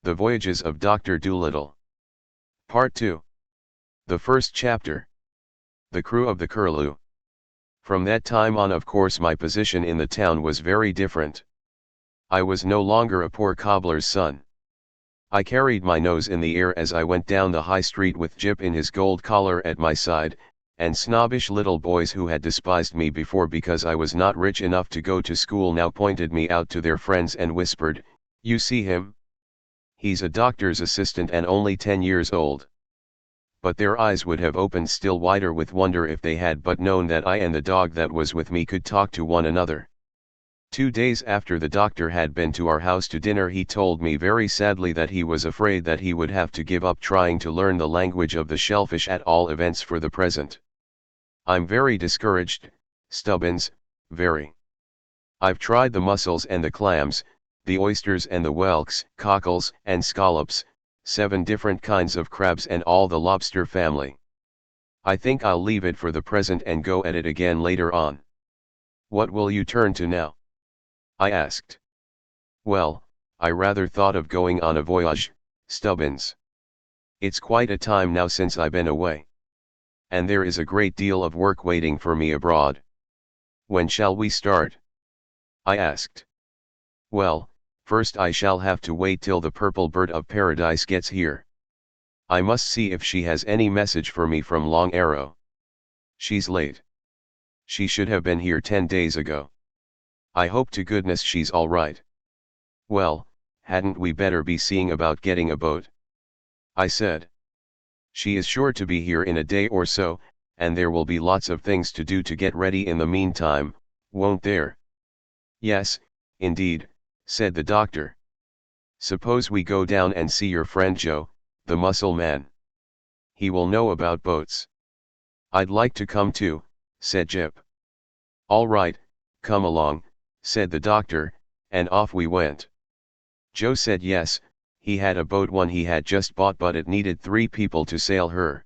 The Voyages of Doctor Dolittle. Part 2. The first chapter. The crew of the Curlew. From that time on, of course, my position in the town was very different. I was no longer a poor cobbler's son. I carried my nose in the air as I went down the high street with Jip in his gold collar at my side, and snobbish little boys who had despised me before because I was not rich enough to go to school now pointed me out to their friends and whispered, "You see him? He's a doctor's assistant and only 10 years old." But their eyes would have opened still wider with wonder if they had but known that I and the dog that was with me could talk to one another. 2 days after the doctor had been to our house to dinner, he told me very sadly that he was afraid that he would have to give up trying to learn the language of the shellfish, at all events for the present. I'm very discouraged, Stubbins, very. I've tried the mussels and the clams, the oysters and the whelks, cockles and scallops, 7 different kinds of crabs and all the lobster family. I think I'll leave it for the present and go at it again later on. What will you turn to now? I asked. Well, I rather thought of going on a voyage, Stubbins. It's quite a time now since I've been away. And there is a great deal of work waiting for me abroad. When shall we start? I asked. Well, first I shall have to wait till the purple bird of paradise gets here. I must see if she has any message for me from Long Arrow. She's late. She should have been here 10 days ago. I hope to goodness she's all right. Well, hadn't we better be seeing about getting a boat? I said. She is sure to be here in a day or so, and there will be lots of things to do to get ready in the meantime, won't there? Yes, indeed, said the doctor. Suppose we go down and see your friend Joe, the mussel man. He will know about boats. I'd like to come too, said Jip. All right, come along, said the doctor, and off we went. Joe said yes, he had a boat, one he had just bought, but it needed 3 people to sail her.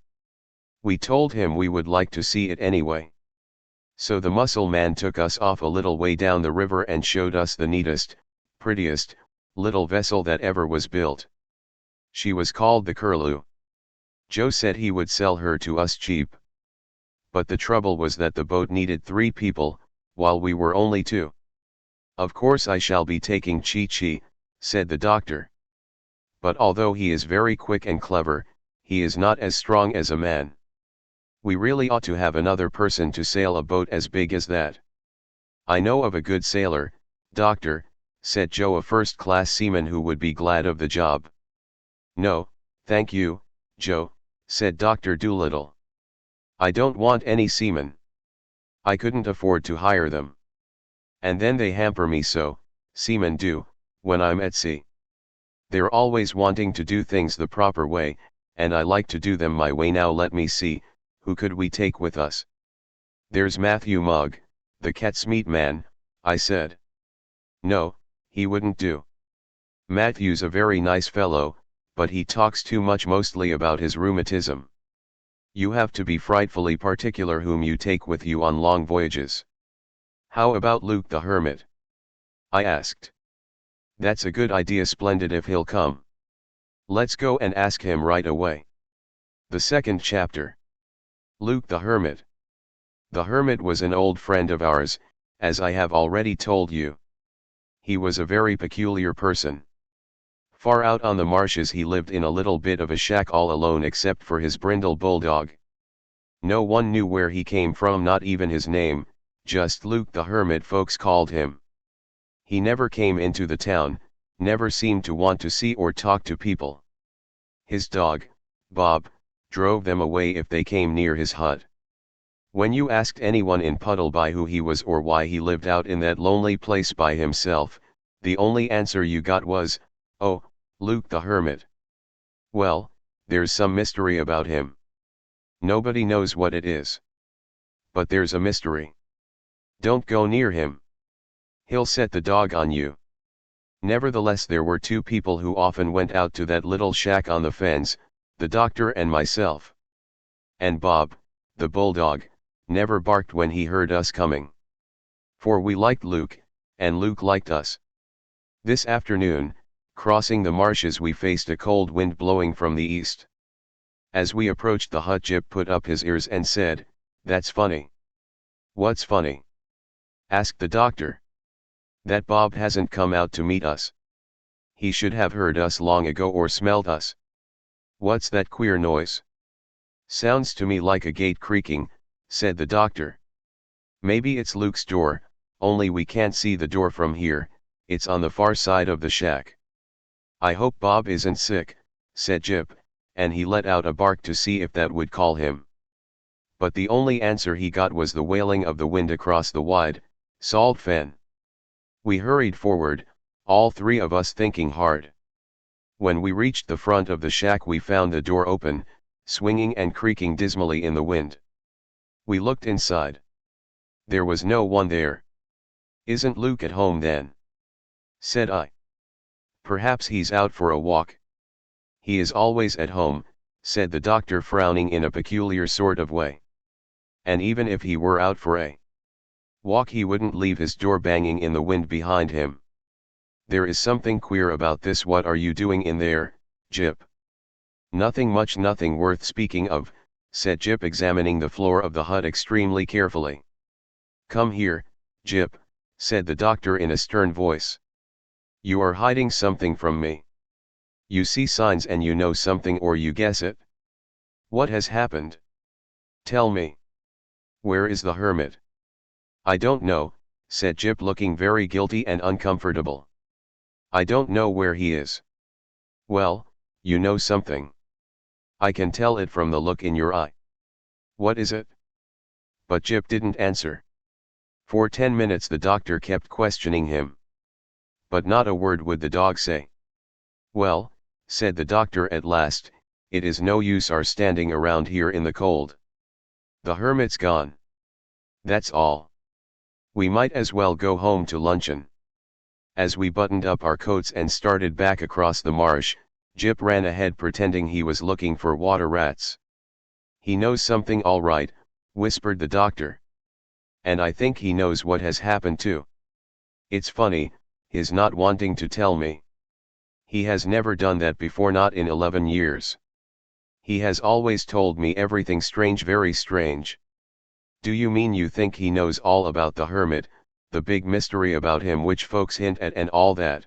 We told him we would like to see it anyway. So the mussel man took us off a little way down the river and showed us the neatest, prettiest, little vessel that ever was built. She was called the Curlew. Joe said he would sell her to us cheap. But the trouble was that the boat needed 3 people, while we were only 2. Of course I shall be taking Chi-Chi, said the doctor. But although he is very quick and clever, he is not as strong as a man. We really ought to have another person to sail a boat as big as that. I know of a good sailor, doctor, said Joe, a first-class seaman who would be glad of the job. No, thank you, Joe, said Dr. Dolittle. I don't want any seamen. I couldn't afford to hire them. And then they hamper me so, seamen do, when I'm at sea. They're always wanting to do things the proper way, and I like to do them my way. Now let me see, who could we take with us? There's Matthew Mugg, the cat's meat man, I said. No, he wouldn't do. Matthew's a very nice fellow, but he talks too much, mostly about his rheumatism. You have to be frightfully particular whom you take with you on long voyages. How about Luke the Hermit? I asked. That's a good idea, splendid if he'll come. Let's go and ask him right away. The second chapter. Luke the Hermit. The Hermit was an old friend of ours, as I have already told you. He was a very peculiar person. Far out on the marshes he lived in a little bit of a shack all alone except for his brindle bulldog. No one knew where he came from, not even his name, just Luke the Hermit folks called him. He never came into the town, never seemed to want to see or talk to people. His dog, Bob, drove them away if they came near his hut. When you asked anyone in Puddleby who he was or why he lived out in that lonely place by himself, the only answer you got was, "Oh, Luke the Hermit." Well, there's some mystery about him. Nobody knows what it is. But there's a mystery. Don't go near him. He'll set the dog on you. Nevertheless, there were 2 people who often went out to that little shack on the fens, the doctor and myself. And Bob, the bulldog, never barked when he heard us coming. For we liked Luke, and Luke liked us. This afternoon, Crossing the marshes we faced a cold wind blowing from the east. As we approached the hut, Jip put up his ears and said, "That's funny." "What's funny?" asked the doctor. "That Bob hasn't come out to meet us. He should have heard us long ago or smelled us." "What's that queer noise?" "Sounds to me like a gate creaking," said the doctor. "Maybe it's Luke's door, only we can't see the door from here, it's on the far side of the shack." "I hope Bob isn't sick," said Jip, and he let out a bark to see if that would call him. But the only answer he got was the wailing of the wind across the wide, salt fen. We hurried forward, all three of us thinking hard. When we reached the front of the shack we found the door open, swinging and creaking dismally in the wind. We looked inside. There was no one there. "Isn't Luke at home then?" said I. "Perhaps he's out for a walk." "He is always at home," said the doctor, frowning in a peculiar sort of way. "And even if he were out for a walk he wouldn't leave his door banging in the wind behind him. There is something queer about this. What are you doing in there, Jip?" "Nothing much, nothing worth speaking of," said Jip, examining the floor of the hut extremely carefully. "Come here, Jip," said the doctor in a stern voice. "You are hiding something from me. You see signs and you know something, or you guess it. What has happened? Tell me. Where is the hermit?" "I don't know," said Jip, looking very guilty and uncomfortable. "I don't know where he is." "Well, you know something. I can tell it from the look in your eye." "What is it?" But Jip didn't answer. For 10 minutes the doctor kept questioning him. But not a word would the dog say. "Well," said the doctor at last, "it is no use our standing around here in the cold. The hermit's gone. That's all. We might as well go home to luncheon." As we buttoned up our coats and started back across the marsh, Jip ran ahead pretending he was looking for water rats. "He knows something all right," whispered the doctor. "And I think he knows what has happened too. It's funny, his not wanting to tell me. He has never done that before, not in 11 years. He has always told me everything strange, very strange." "Do you mean you think he knows all about the hermit, the big mystery about him which folks hint at and all that?"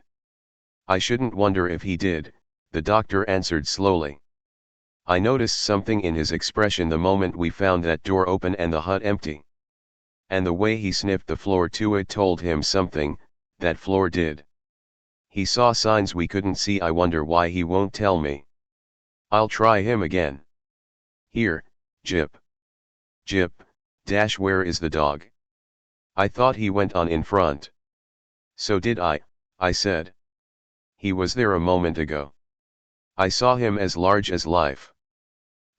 "I shouldn't wonder if he did," the doctor answered slowly. "I noticed something in his expression the moment we found that door open and the hut empty. And the way he sniffed the floor too, it told him something, that floor did. He saw signs we couldn't see. I wonder why he won't tell me. I'll try him again. Here, Jip. Jip, where is the dog? I thought he went on in front." "So did I said. He was there a moment ago. I saw him as large as life.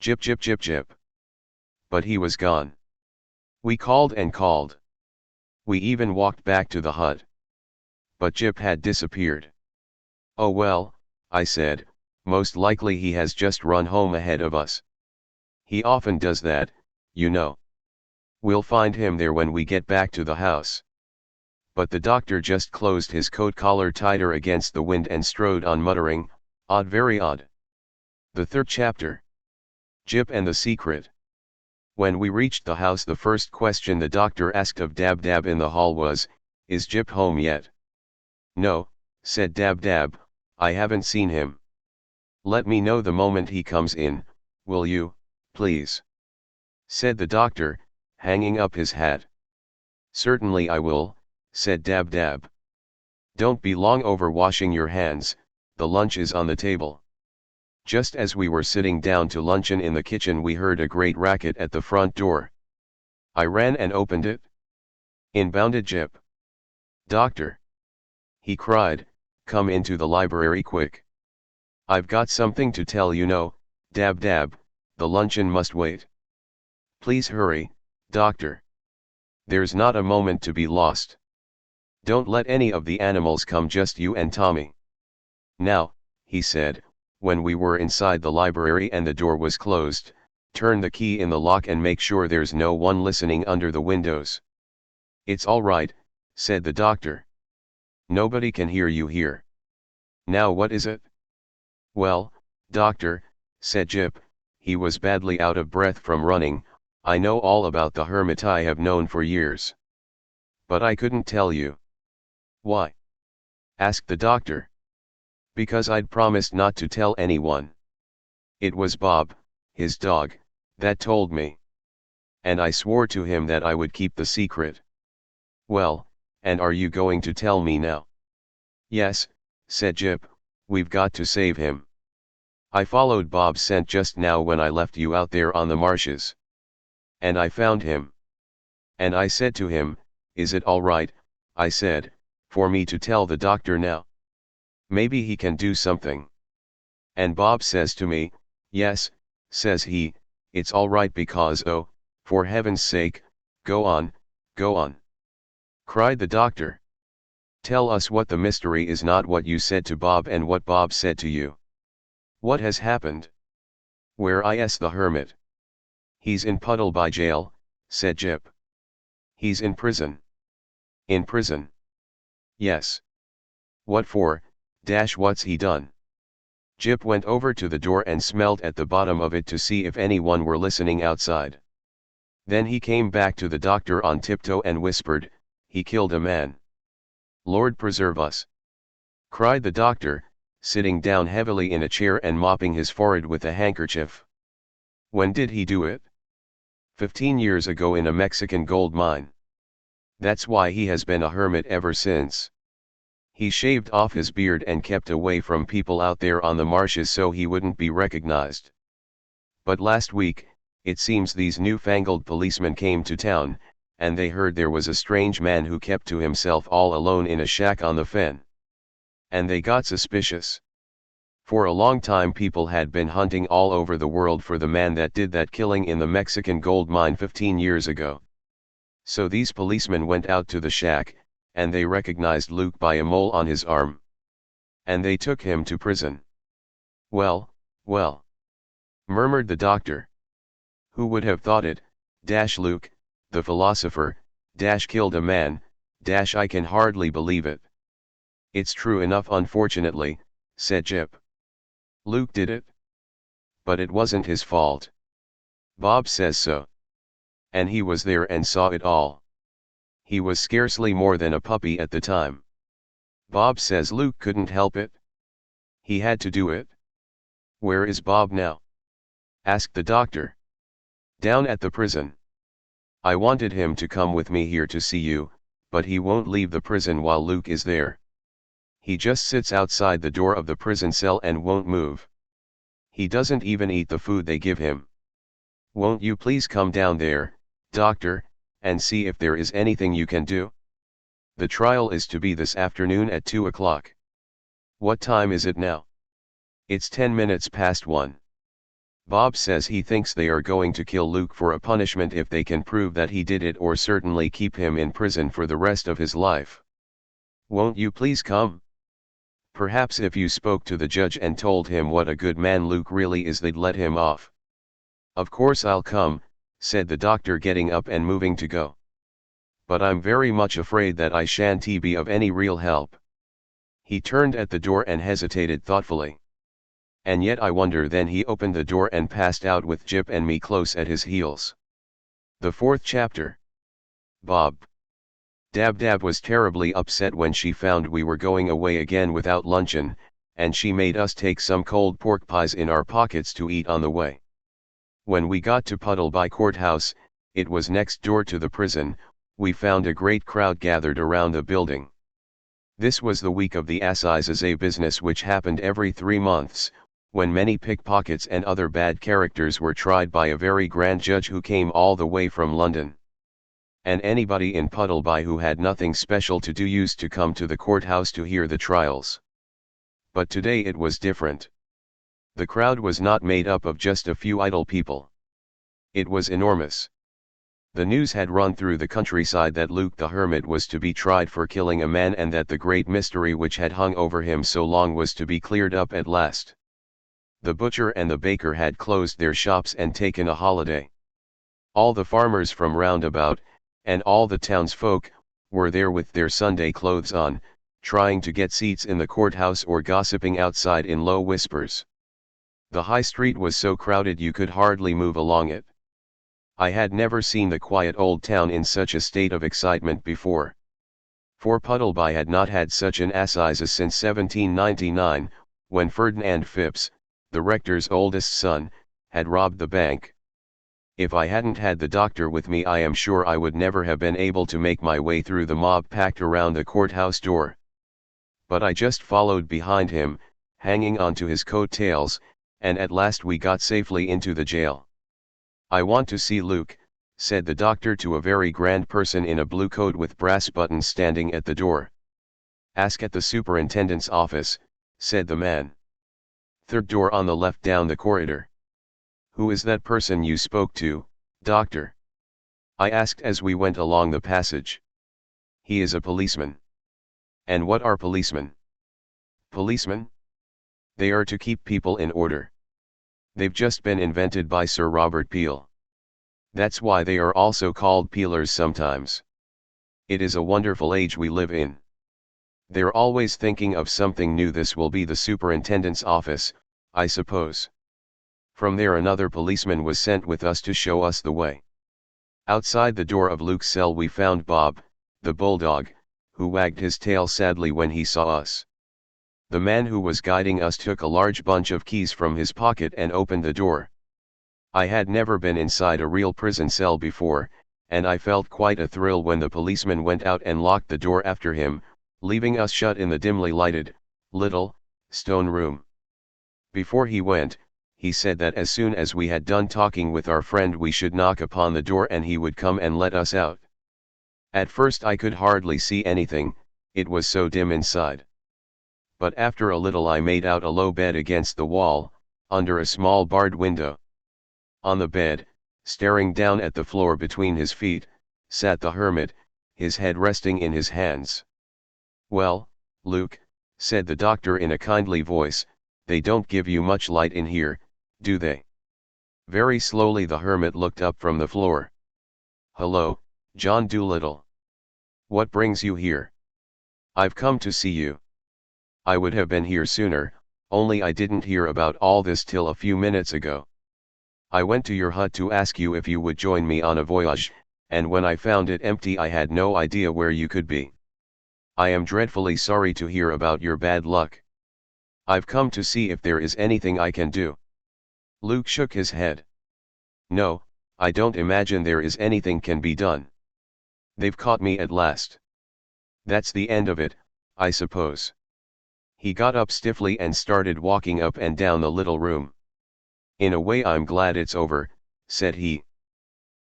Jip, Jip, Jip, Jip. But he was gone. We called and called. We even walked back to the hut. But Jip had disappeared." "Oh well," I said, "most likely he has just run home ahead of us. He often does that, you know. We'll find him there when we get back to the house." But the doctor just closed his coat collar tighter against the wind and strode on, muttering, "Odd, very odd." The third chapter. Jip and the Secret. When we reached the house, the first question the doctor asked of Dab Dab in the hall was, "Is Jip home yet?" "No," said Dab Dab, "I haven't seen him." "Let me know the moment he comes in, will you, please?" said the doctor, hanging up his hat. "Certainly I will," said Dab Dab. "Don't be long over washing your hands, the lunch is on the table." Just as we were sitting down to luncheon in the kitchen, we heard a great racket at the front door. I ran and opened it. In bounded Jip. "Doctor!" he cried, "come into the library quick. I've got something to tell you." "No, Dab Dab, the luncheon must wait. Please hurry, doctor. There's not a moment to be lost. Don't let any of the animals come, just you and Tommy." "Now," he said, when we were inside the library and the door was closed, "turn the key in the lock and make sure there's no one listening under the windows." "It's all right," said the doctor. "Nobody can hear you here." Now what is it? Well, doctor, said Jip, he was badly out of breath from running, I know all about the hermit, I have known for years. But I couldn't tell you. Why? Asked the doctor. Because I'd promised not to tell anyone. It was Bob, his dog, that told me. And I swore to him that I would keep the secret. Well, and are you going to tell me now? Yes, said Jip, we've got to save him. I followed Bob's scent just now when I left you out there on the marshes. And I found him. And I said to him, is it all right, I said, for me to tell the doctor now? Maybe he can do something. And Bob says to me, yes, says he, it's all right because oh, for heaven's sake, go on, cried the doctor. Tell us what the mystery is, not what you said to Bob and what Bob said to you. What has happened? Where is the hermit? He's in Puddleby jail, said Jip. He's in prison. In prison? Yes. What for, what's he done? Jip went over to the door and smelled at the bottom of it to see if anyone were listening outside. Then he came back to the doctor on tiptoe and whispered, he killed a man. Lord preserve us! Cried the doctor, sitting down heavily in a chair and mopping his forehead with a handkerchief. When did he do it? 15 years ago in a Mexican gold mine. That's why he has been a hermit ever since. He shaved off his beard and kept away from people out there on the marshes so he wouldn't be recognized. But last week, it seems these newfangled policemen came to town, and they heard there was a strange man who kept to himself all alone in a shack on the fen. And they got suspicious. For a long time people had been hunting all over the world for the man that did that killing in the Mexican gold mine 15 years ago. So these policemen went out to the shack, and they recognized Luke by a mole on his arm. And they took him to prison. Well, murmured the doctor. Who would have thought it, Luke, the philosopher, killed a man, I can hardly believe it. It's true enough unfortunately, said Jip. Luke did it. But it wasn't his fault. Bob says so. And he was there and saw it all. He was scarcely more than a puppy at the time. Bob says Luke couldn't help it. He had to do it. Where is Bob now? Asked the doctor. Down at the prison. I wanted him to come with me here to see you, but he won't leave the prison while Luke is there. He just sits outside the door of the prison cell and won't move. He doesn't even eat the food they give him. Won't you please come down there, doctor, and see if there is anything you can do? The trial is to be this afternoon at 2 o'clock. What time is it now? It's 10 minutes past 1. Bob says he thinks they are going to kill Luke for a punishment if they can prove that he did it, or certainly keep him in prison for the rest of his life. Won't you please come? Perhaps if you spoke to the judge and told him what a good man Luke really is, they'd let him off. Of course I'll come, said the doctor, getting up and moving to go. But I'm very much afraid that I shan't be of any real help. He turned at the door and hesitated thoughtfully. And yet I wonder. Then he opened the door and passed out with Jip and me close at his heels. The 4th chapter. Bob. Dab was terribly upset when she found we were going away again without luncheon, and she made us take some cold pork pies in our pockets to eat on the way. When we got to Puddleby Courthouse, it was next door to the prison, we found a great crowd gathered around the building. This was the week of the Assizes, a business which happened every 3 months, when many pickpockets and other bad characters were tried by a very grand judge who came all the way from London. And anybody in Puddleby who had nothing special to do used to come to the courthouse to hear the trials. But today it was different. The crowd was not made up of just a few idle people. It was enormous. The news had run through the countryside that Luke the Hermit was to be tried for killing a man, and that the great mystery which had hung over him so long was to be cleared up at last. The butcher and the baker had closed their shops and taken a holiday. All the farmers from round about, and all the townsfolk, were there with their Sunday clothes on, trying to get seats in the courthouse or gossiping outside in low whispers. The high street was so crowded you could hardly move along it. I had never seen the quiet old town in such a state of excitement before. For Puddleby had not had such an assizes since 1799, when Ferdinand Phipps, the rector's oldest son, had robbed the bank. If I hadn't had the doctor with me, I am sure I would never have been able to make my way through the mob packed around the courthouse door. But I just followed behind him, hanging onto his coat-tails, and at last we got safely into the jail. "I want to see Luke," said the doctor to a very grand person in a blue coat with brass buttons standing at the door. "Ask at the superintendent's office," said the man. "Third door on the left down the corridor." "Who is that person you spoke to, doctor?" I asked as we went along the passage. "He is a policeman." "And what are policemen?" "Policemen? They are to keep people in order. They've just been invented by Sir Robert Peel. That's why they are also called peelers sometimes. It is a wonderful age we live in. They're always thinking of something new. This will be the superintendent's office, I suppose." From there another policeman was sent with us to show us the way. Outside the door of Luke's cell we found Bob, the bulldog, who wagged his tail sadly when he saw us. The man who was guiding us took a large bunch of keys from his pocket and opened the door. I had never been inside a real prison cell before, and I felt quite a thrill when the policeman went out and locked the door after him, leaving us shut in the dimly lighted, little, stone room. Before he went, he said that as soon as we had done talking with our friend we should knock upon the door and he would come and let us out. At first I could hardly see anything, it was so dim inside. But after a little I made out a low bed against the wall, under a small barred window. On the bed, staring down at the floor between his feet, sat the hermit, his head resting in his hands. "Well, Luke," said the doctor in a kindly voice, "they don't give you much light in here, do they?" Very slowly the hermit looked up from the floor. "Hello, John Dolittle. What brings you here?" "I've come to see you. I would have been here sooner, only I didn't hear about all this till a few minutes ago. I went to your hut to ask you if you would join me on a voyage, and when I found it empty I had no idea where you could be. I am dreadfully sorry to hear about your bad luck. I've come to see if there is anything I can do." Luke shook his head. "No, I don't imagine there is anything can be done. They've caught me at last. That's the end of it, I suppose." He got up stiffly and started walking up and down the little room. "In a way I'm glad it's over," said he.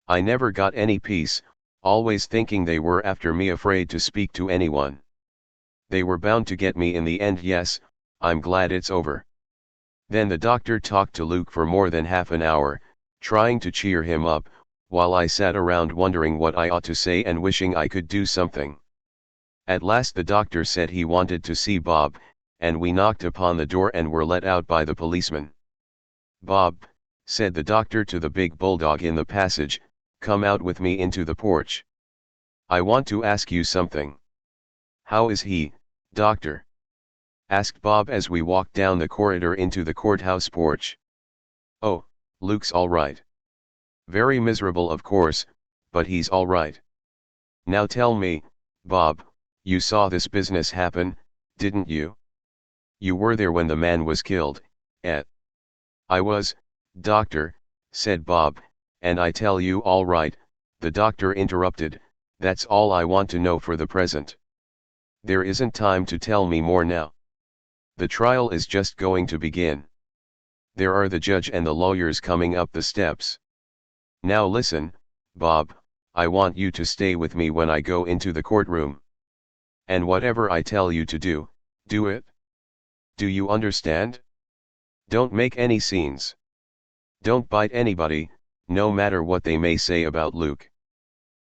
"I never got any peace, always thinking they were after me, afraid to speak to anyone. They were bound to get me in the end. Yes, I'm glad it's over." Then the doctor talked to Luke for more than half an hour, trying to cheer him up, while I sat around wondering what I ought to say and wishing I could do something. At last the doctor said he wanted to see Bob, and we knocked upon the door and were let out by the policeman. "Bob," said the doctor to the big bulldog in the passage, "come out with me into the porch. I want to ask you something." "How is he, doctor?" asked Bob as we walked down the corridor into the courthouse porch. "Oh, Luke's all right. Very miserable of course, but he's all right. Now tell me, Bob, you saw this business happen, didn't you? You were there when the man was killed, eh?" "I was, doctor," said Bob, "and I tell you." "All right," the doctor interrupted, "that's all I want to know for the present. There isn't time to tell me more now. The trial is just going to begin. There are the judge and the lawyers coming up the steps. Now listen, Bob, I want you to stay with me when I go into the courtroom. And whatever I tell you to do, do it. Do you understand? Don't make any scenes. Don't bite anybody, no matter what they may say about Luke.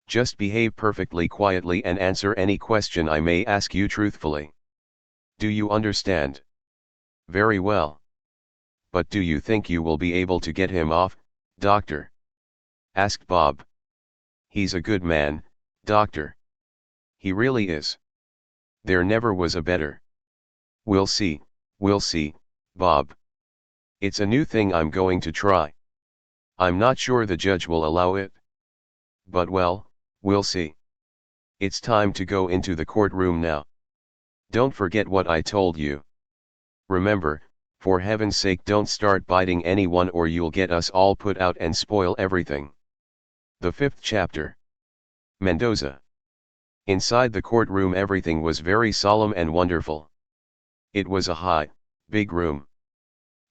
Just behave perfectly quietly and answer any question I may ask you truthfully. Do you understand?" "Very well. But do you think you will be able to get him off, doctor?" asked Bob. "He's a good man, doctor. He really is." There never was a better. We'll see, Bob. It's a new thing I'm going to try. I'm not sure the judge will allow it. But well, we'll see. It's time to go into the courtroom now. Don't forget what I told you. Remember, for heaven's sake don't start biting anyone or you'll get us all put out and spoil everything. The 5th chapter. Mendoza. Inside the courtroom everything was very solemn and wonderful. It was a high, big room.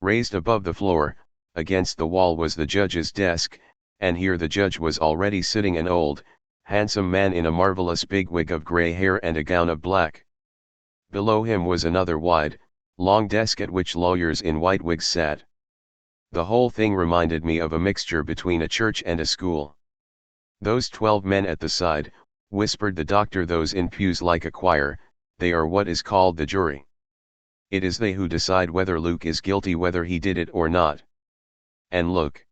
Raised above the floor, against the wall was the judge's desk, and here the judge was already sitting, an old, handsome man in a marvelous big wig of grey hair and a gown of black. Below him was another wide, long desk at which lawyers in white wigs sat. The whole thing reminded me of a mixture between a church and a school. Those 12 men at the side, whispered the doctor, those in pews like a choir, they are what is called the jury. It is they who decide whether Luke is guilty, whether he did it or not. And look,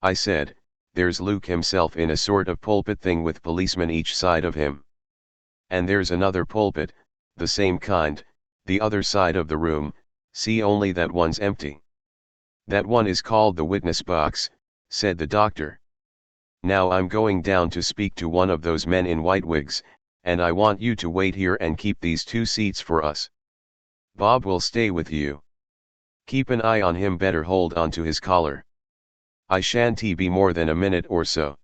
I said, there's Luke himself in a sort of pulpit thing with policemen each side of him. And there's another pulpit, the same kind, the other side of the room, see only that one's empty. That one is called the witness box, said the doctor. Now I'm going down to speak to one of those men in white wigs, and I want you to wait here and keep these 2 seats for us. Bob will stay with you. Keep an eye on him, better hold on to his collar. I shan't be more than a minute or so.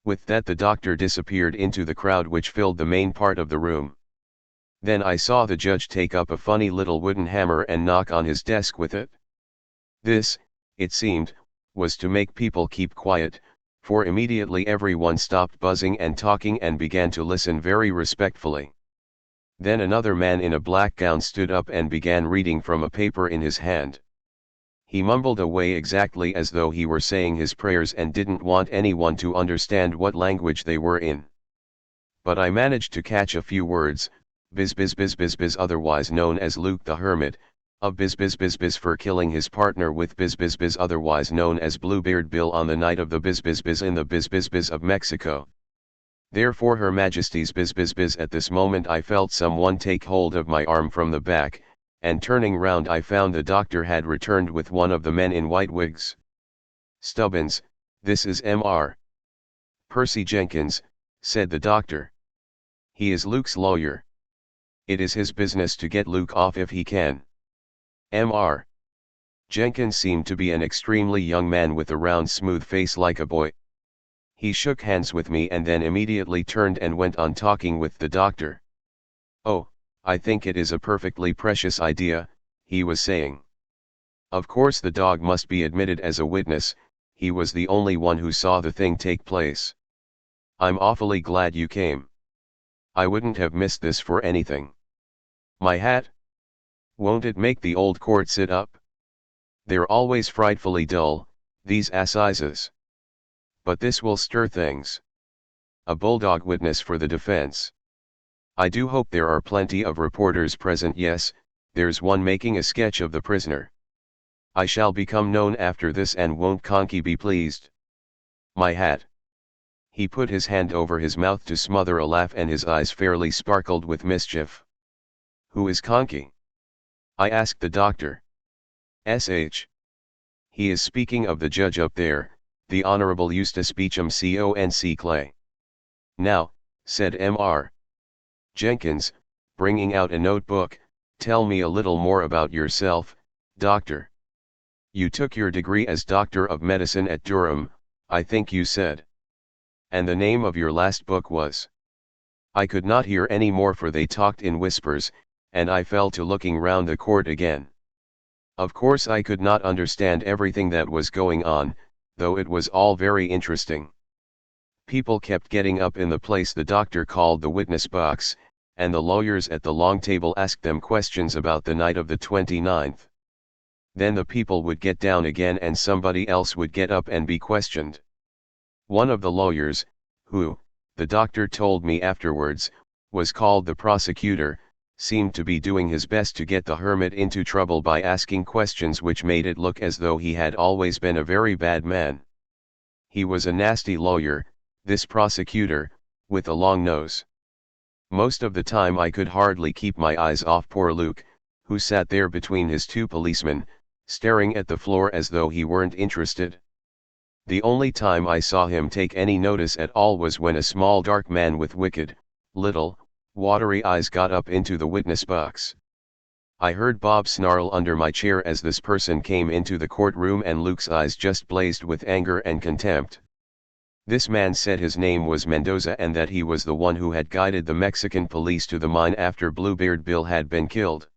With that the doctor disappeared into the crowd which filled the main part of the room. Then I saw the judge take up a funny little wooden hammer and knock on his desk with it. This, it seemed, was to make people keep quiet, for immediately everyone stopped buzzing and talking and began to listen very respectfully. Then another man in a black gown stood up and began reading from a paper in his hand. He mumbled away exactly as though he were saying his prayers and didn't want anyone to understand what language they were in. But I managed to catch a few words, biz, otherwise known as Luke the Hermit, of biz for killing his partner with biz, otherwise known as Bluebeard Bill on the night of the biz in the biz of Mexico. Therefore Her Majesty's biz. At this moment I felt someone take hold of my arm from the back, and turning round I found the doctor had returned with one of the men in white wigs. Stubbins, this is Mr. Percy Jenkins, said the doctor. He is Luke's lawyer. It is his business to get Luke off if he can. Mr. Jenkins seemed to be an extremely young man with a round smooth face like a boy. He shook hands with me and then immediately turned and went on talking with the doctor. Oh, I think it is a perfectly precious idea, he was saying. Of course the dog must be admitted as a witness, he was the only one who saw the thing take place. I'm awfully glad you came. I wouldn't have missed this for anything. My hat? Won't it make the old court sit up? They're always frightfully dull, these assizes. But this will stir things. A bulldog witness for the defense. I do hope there are plenty of reporters present. Yes, there's one making a sketch of the prisoner. I shall become known after this, and won't Conky be pleased? My hat. He put his hand over his mouth to smother a laugh and his eyes fairly sparkled with mischief. Who is Conky? I asked the doctor. Sh. He is speaking of the judge up there, the Honorable Eustace Beecham Conc Clay. Now, said Mr. Jenkins, bringing out a notebook, tell me a little more about yourself, doctor. You took your degree as Doctor of Medicine at Durham, I think you said. And the name of your last book was? I could not hear any more, for they talked in whispers, and I fell to looking round the court again. Of course I could not understand everything that was going on, though it was all very interesting. People kept getting up in the place the doctor called the witness box, and the lawyers at the long table asked them questions about the night of the 29th. Then the people would get down again and somebody else would get up and be questioned. One of the lawyers, who, the doctor told me afterwards, was called the prosecutor, seemed to be doing his best to get the hermit into trouble by asking questions which made it look as though he had always been a very bad man. He was a nasty lawyer, this prosecutor, with a long nose. Most of the time I could hardly keep my eyes off poor Luke, who sat there between his two policemen, staring at the floor as though he weren't interested. The only time I saw him take any notice at all was when a small dark man with wicked, little, watery eyes got up into the witness box. I heard Bob snarl under my chair as this person came into the courtroom, and Luke's eyes just blazed with anger and contempt. This man said his name was Mendoza and that he was the one who had guided the Mexican police to the mine after Bluebeard Bill had been killed.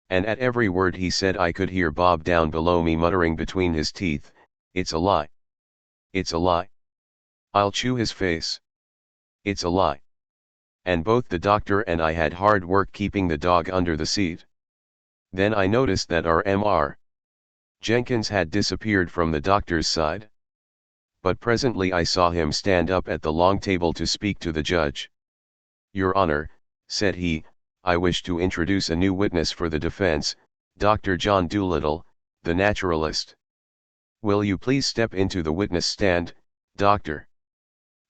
And at every word he said I could hear Bob down below me muttering between his teeth, "It's a lie. It's a lie. I'll chew his face. It's a lie." And both the doctor and I had hard work keeping the dog under the seat. Then I noticed that our Mr. Jenkins had disappeared from the doctor's side. But presently I saw him stand up at the long table to speak to the judge. "Your Honor," said he, "I wish to introduce a new witness for the defense, Dr. John Dolittle, the naturalist. Will you please step into the witness stand, Doctor?"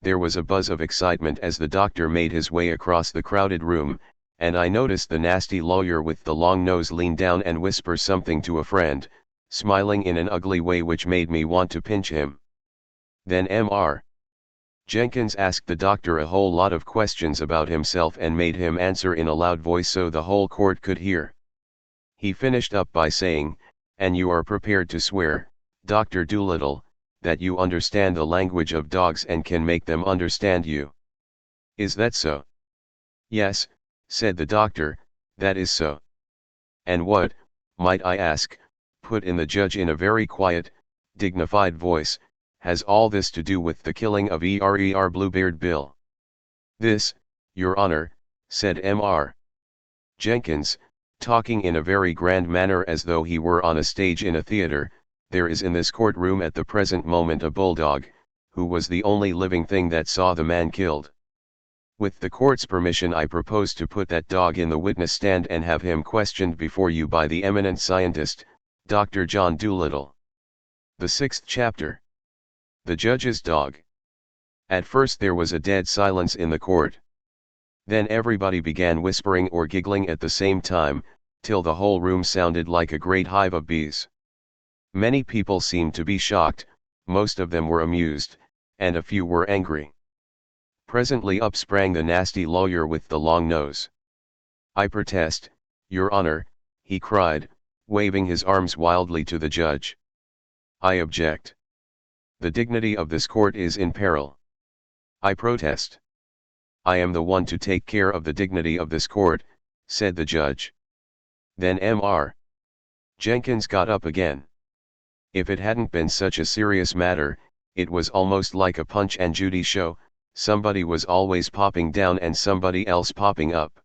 There was a buzz of excitement as the doctor made his way across the crowded room, and I noticed the nasty lawyer with the long nose lean down and whisper something to a friend, smiling in an ugly way which made me want to pinch him. Then Mr. Jenkins asked the doctor a whole lot of questions about himself and made him answer in a loud voice so the whole court could hear. He finished up by saying, "And you are prepared to swear, Dr. Dolittle, that you understand the language of dogs and can make them understand you. Is that so?" "Yes," said the doctor, "that is so." "And what, might I ask," put in the judge in a very quiet, dignified voice, "has all this to do with the killing of Bluebeard Bill?" "This, Your Honor," said Mr. Jenkins, talking in a very grand manner as though he were on a stage in a theater, "there is in this courtroom at the present moment a bulldog, who was the only living thing that saw the man killed. With the court's permission I propose to put that dog in the witness stand and have him questioned before you by the eminent scientist, Dr. John Dolittle." The 6th chapter. The Judge's Dog. At first there was a dead silence in the court. Then everybody began whispering or giggling at the same time, till the whole room sounded like a great hive of bees. Many people seemed to be shocked, most of them were amused, and a few were angry. Presently up sprang the nasty lawyer with the long nose. "I protest, Your Honor," he cried, waving his arms wildly to the judge. "I object. The dignity of this court is in peril. I protest. I am the one to take care of the dignity of this court," said the judge. Then Mr. Jenkins got up again. If it hadn't been such a serious matter, it was almost like a Punch and Judy show, somebody was always popping down and somebody else popping up.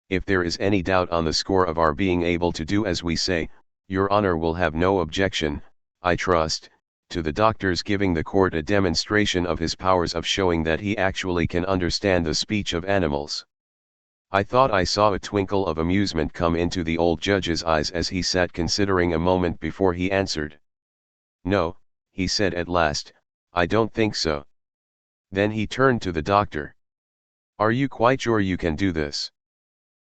"If there is any doubt on the score of our being able to do as we say, Your Honor will have no objection, I trust, to the doctor's giving the court a demonstration of his powers of showing that he actually can understand the speech of animals." I thought I saw a twinkle of amusement come into the old judge's eyes as he sat considering a moment before he answered. "No," he said at last, "I don't think so." Then he turned to the doctor. "Are you quite sure you can do this?"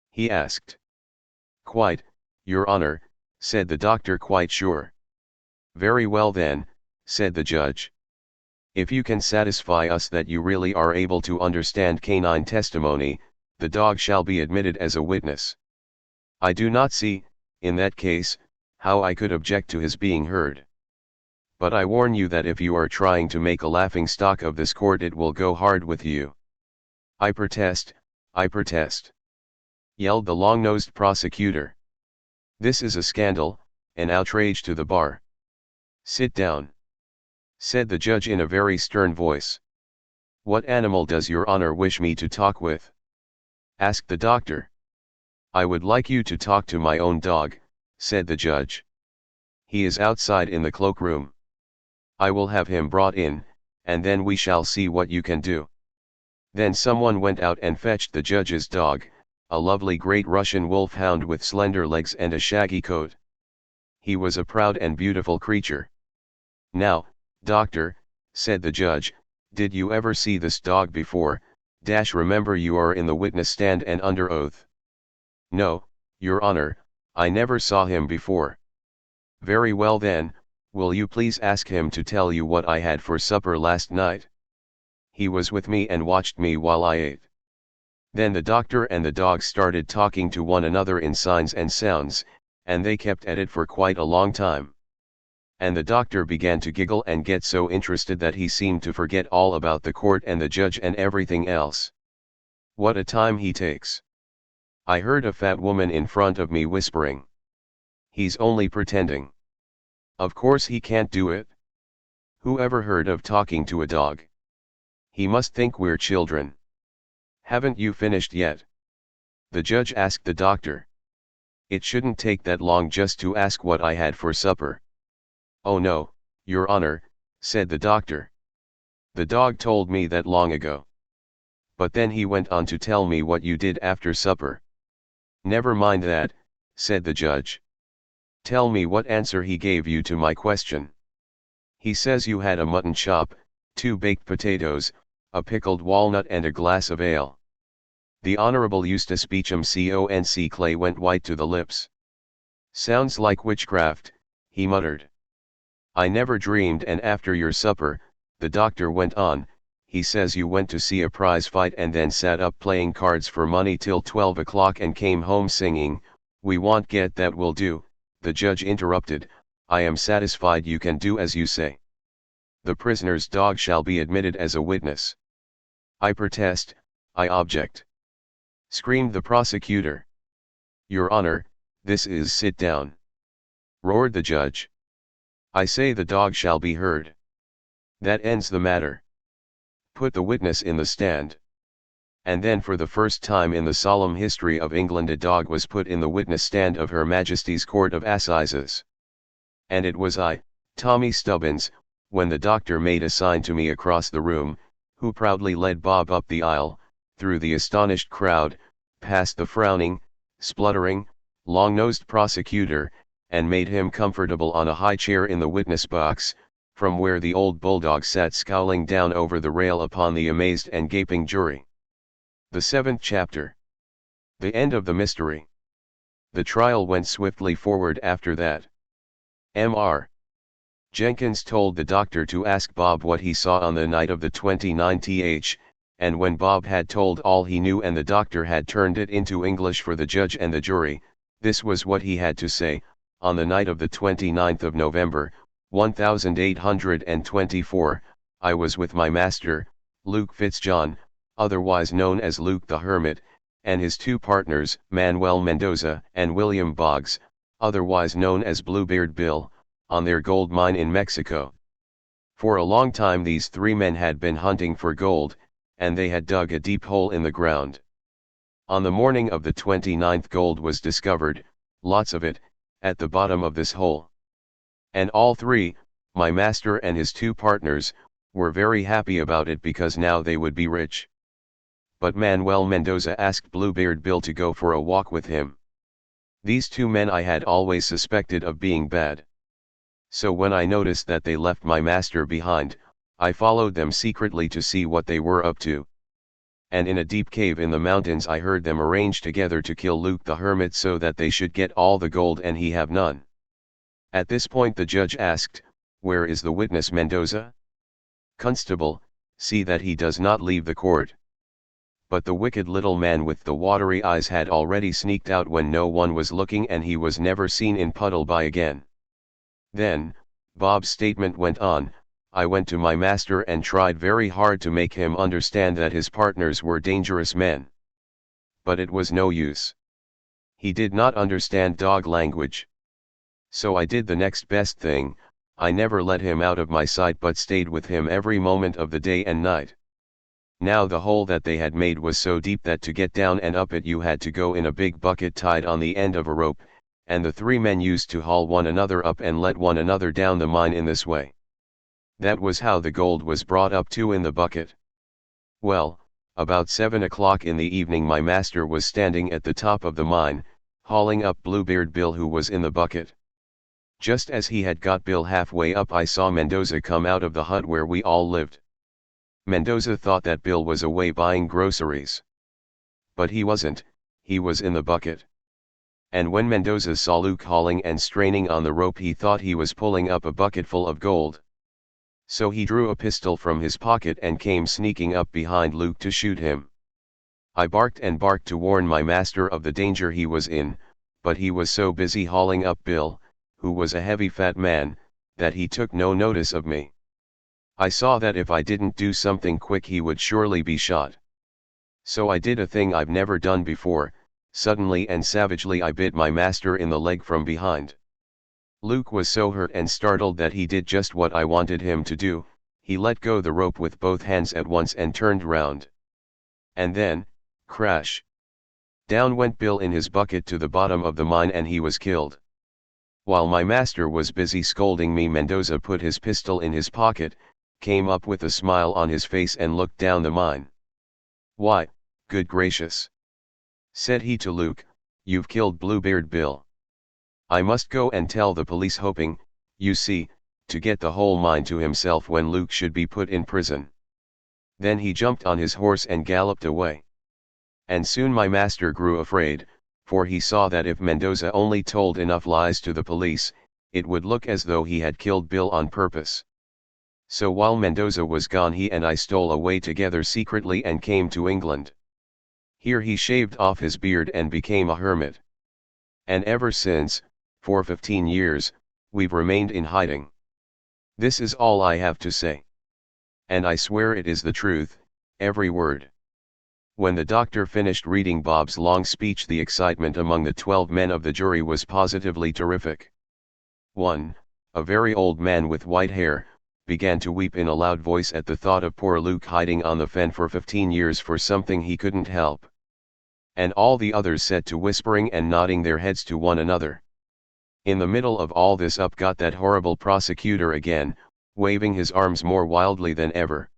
he asked. "Quite, Your Honor," said the doctor, "quite sure." "Very well then," said the judge. "If you can satisfy us that you really are able to understand canine testimony, the dog shall be admitted as a witness. I do not see, in that case, how I could object to his being heard. But I warn you that if you are trying to make a laughing stock of this court it will go hard with you." "I protest, I protest," yelled the long-nosed prosecutor. "This is a scandal, an outrage to the bar." "Sit down," said the judge in a very stern voice. "What animal does Your Honor wish me to talk with?" asked the doctor. "I would like you to talk to my own dog," said the judge. "He is outside in the cloakroom. I will have him brought in, and then we shall see what you can do." Then someone went out and fetched the judge's dog, a lovely great Russian wolfhound with slender legs and a shaggy coat. He was a proud and beautiful creature. "Now, doctor," said the judge, "did you ever see this dog before, Remember you are in the witness stand and under oath. No, Your Honor, I never saw him before. Very well then, will you please ask him to tell you what I had for supper last night? He was with me and watched me while I ate. Then the doctor and the dog started talking to one another in signs and sounds, and they kept at it for quite a long time. And the doctor began to giggle and get so interested that he seemed to forget all about the court and the judge and everything else. What a time he takes. I heard a fat woman in front of me whispering. He's only pretending. Of course he can't do it. Who ever heard of talking to a dog? He must think we're children. Haven't you finished yet? The judge asked the doctor. It shouldn't take that long just to ask what I had for supper. Oh no, Your Honor, said the doctor. The dog told me that long ago. But then he went on to tell me what you did after supper. Never mind that, said the judge. Tell me what answer he gave you to my question. He says you had a mutton chop, 2 baked potatoes, a pickled walnut and a glass of ale. The Honorable Eustace Beecham Conc. Clay went white to the lips. Sounds like witchcraft, he muttered. I never dreamed. And after your supper, the doctor went on, he says you went to see a prize fight and then sat up playing cards for money till 12 o'clock and came home singing, "We want get that will do." The judge interrupted, I am satisfied you can do as you say. The prisoner's dog shall be admitted as a witness. I protest, I object. Screamed the prosecutor. Your Honor, this is sit down. Roared the judge. I say the dog shall be heard. That ends the matter. Put the witness in the stand. And then for the first time in the solemn history of England a dog was put in the witness stand of Her Majesty's Court of Assizes. And it was I, Tommy Stubbins, when the doctor made a sign to me across the room, who proudly led Bob up the aisle, through the astonished crowd, past the frowning, spluttering, long-nosed prosecutor, and made him comfortable on a high chair in the witness box, from where the old bulldog sat scowling down over the rail upon the amazed and gaping jury. The 7th chapter. The end of the mystery. The trial went swiftly forward after that. Mr. Jenkins told the doctor to ask Bob what he saw on the night of the 29th, and when Bob had told all he knew and the doctor had turned it into English for the judge and the jury, this was what he had to say. On the night of the 29th of November, 1824, I was with my master, Luke Fitzjohn, otherwise known as Luke the Hermit, and his 2 partners, Manuel Mendoza and William Boggs, otherwise known as Bluebeard Bill, on their gold mine in Mexico. For a long time these 3 men had been hunting for gold, and they had dug a deep hole in the ground. On the morning of the 29th gold was discovered, lots of it, at the bottom of this hole. And all 3, my master and his 2 partners, were very happy about it because now they would be rich. But Manuel Mendoza asked Bluebeard Bill to go for a walk with him. These 2 men I had always suspected of being bad. So when I noticed that they left my master behind, I followed them secretly to see what they were up to. And in a deep cave in the mountains I heard them arrange together to kill Luke the Hermit so that they should get all the gold and he have none. At this point the judge asked, where is the witness Mendoza? Constable, see that he does not leave the court. But the wicked little man with the watery eyes had already sneaked out when no one was looking and he was never seen in Puddleby again. Then, Bob's statement went on, I went to my master and tried very hard to make him understand that his partners were dangerous men. But it was no use. He did not understand dog language. So I did the next best thing, I never let him out of my sight but stayed with him every moment of the day and night. Now the hole that they had made was so deep that to get down and up it you had to go in a big bucket tied on the end of a rope, and the 3 men used to haul one another up and let one another down the mine in this way. That was how the gold was brought up to in the bucket. Well, about 7 o'clock in the evening my master was standing at the top of the mine, hauling up Bluebeard Bill who was in the bucket. Just as he had got Bill halfway up I saw Mendoza come out of the hut where we all lived. Mendoza thought that Bill was away buying groceries. But he wasn't, he was in the bucket. And when Mendoza saw Luke hauling and straining on the rope, he thought he was pulling up a bucketful of gold. So he drew a pistol from his pocket and came sneaking up behind Luke to shoot him. I barked and barked to warn my master of the danger he was in, but he was so busy hauling up Bill, who was a heavy fat man, that he took no notice of me. I saw that if I didn't do something quick he would surely be shot. So I did a thing I've never done before. Suddenly and savagely I bit my master in the leg from behind. Luke was so hurt and startled that he did just what I wanted him to do. He let go the rope with both hands at once and turned round. And then, crash! Down went Bill in his bucket to the bottom of the mine, and he was killed. While my master was busy scolding me, Mendoza put his pistol in his pocket, came up with a smile on his face and looked down the mine. "Why, good gracious," said he to Luke, "you've killed Bluebeard Bill. I must go and tell the police," hoping, you see, to get the whole mine to himself when Luke should be put in prison. Then he jumped on his horse and galloped away. And soon my master grew afraid, for he saw that if Mendoza only told enough lies to the police, it would look as though he had killed Bill on purpose. So while Mendoza was gone, he and I stole away together secretly and came to England. Here he shaved off his beard and became a hermit. And ever since, for 15 years, we've remained in hiding. This is all I have to say. And I swear it is the truth, every word. When the doctor finished reading Bob's long speech, the excitement among the 12 men of the jury was positively terrific. One, a very old man with white hair, began to weep in a loud voice at the thought of poor Luke hiding on the fen for 15 years for something he couldn't help. And all the others set to whispering and nodding their heads to one another. In the middle of all this, up got that horrible prosecutor again, waving his arms more wildly than ever.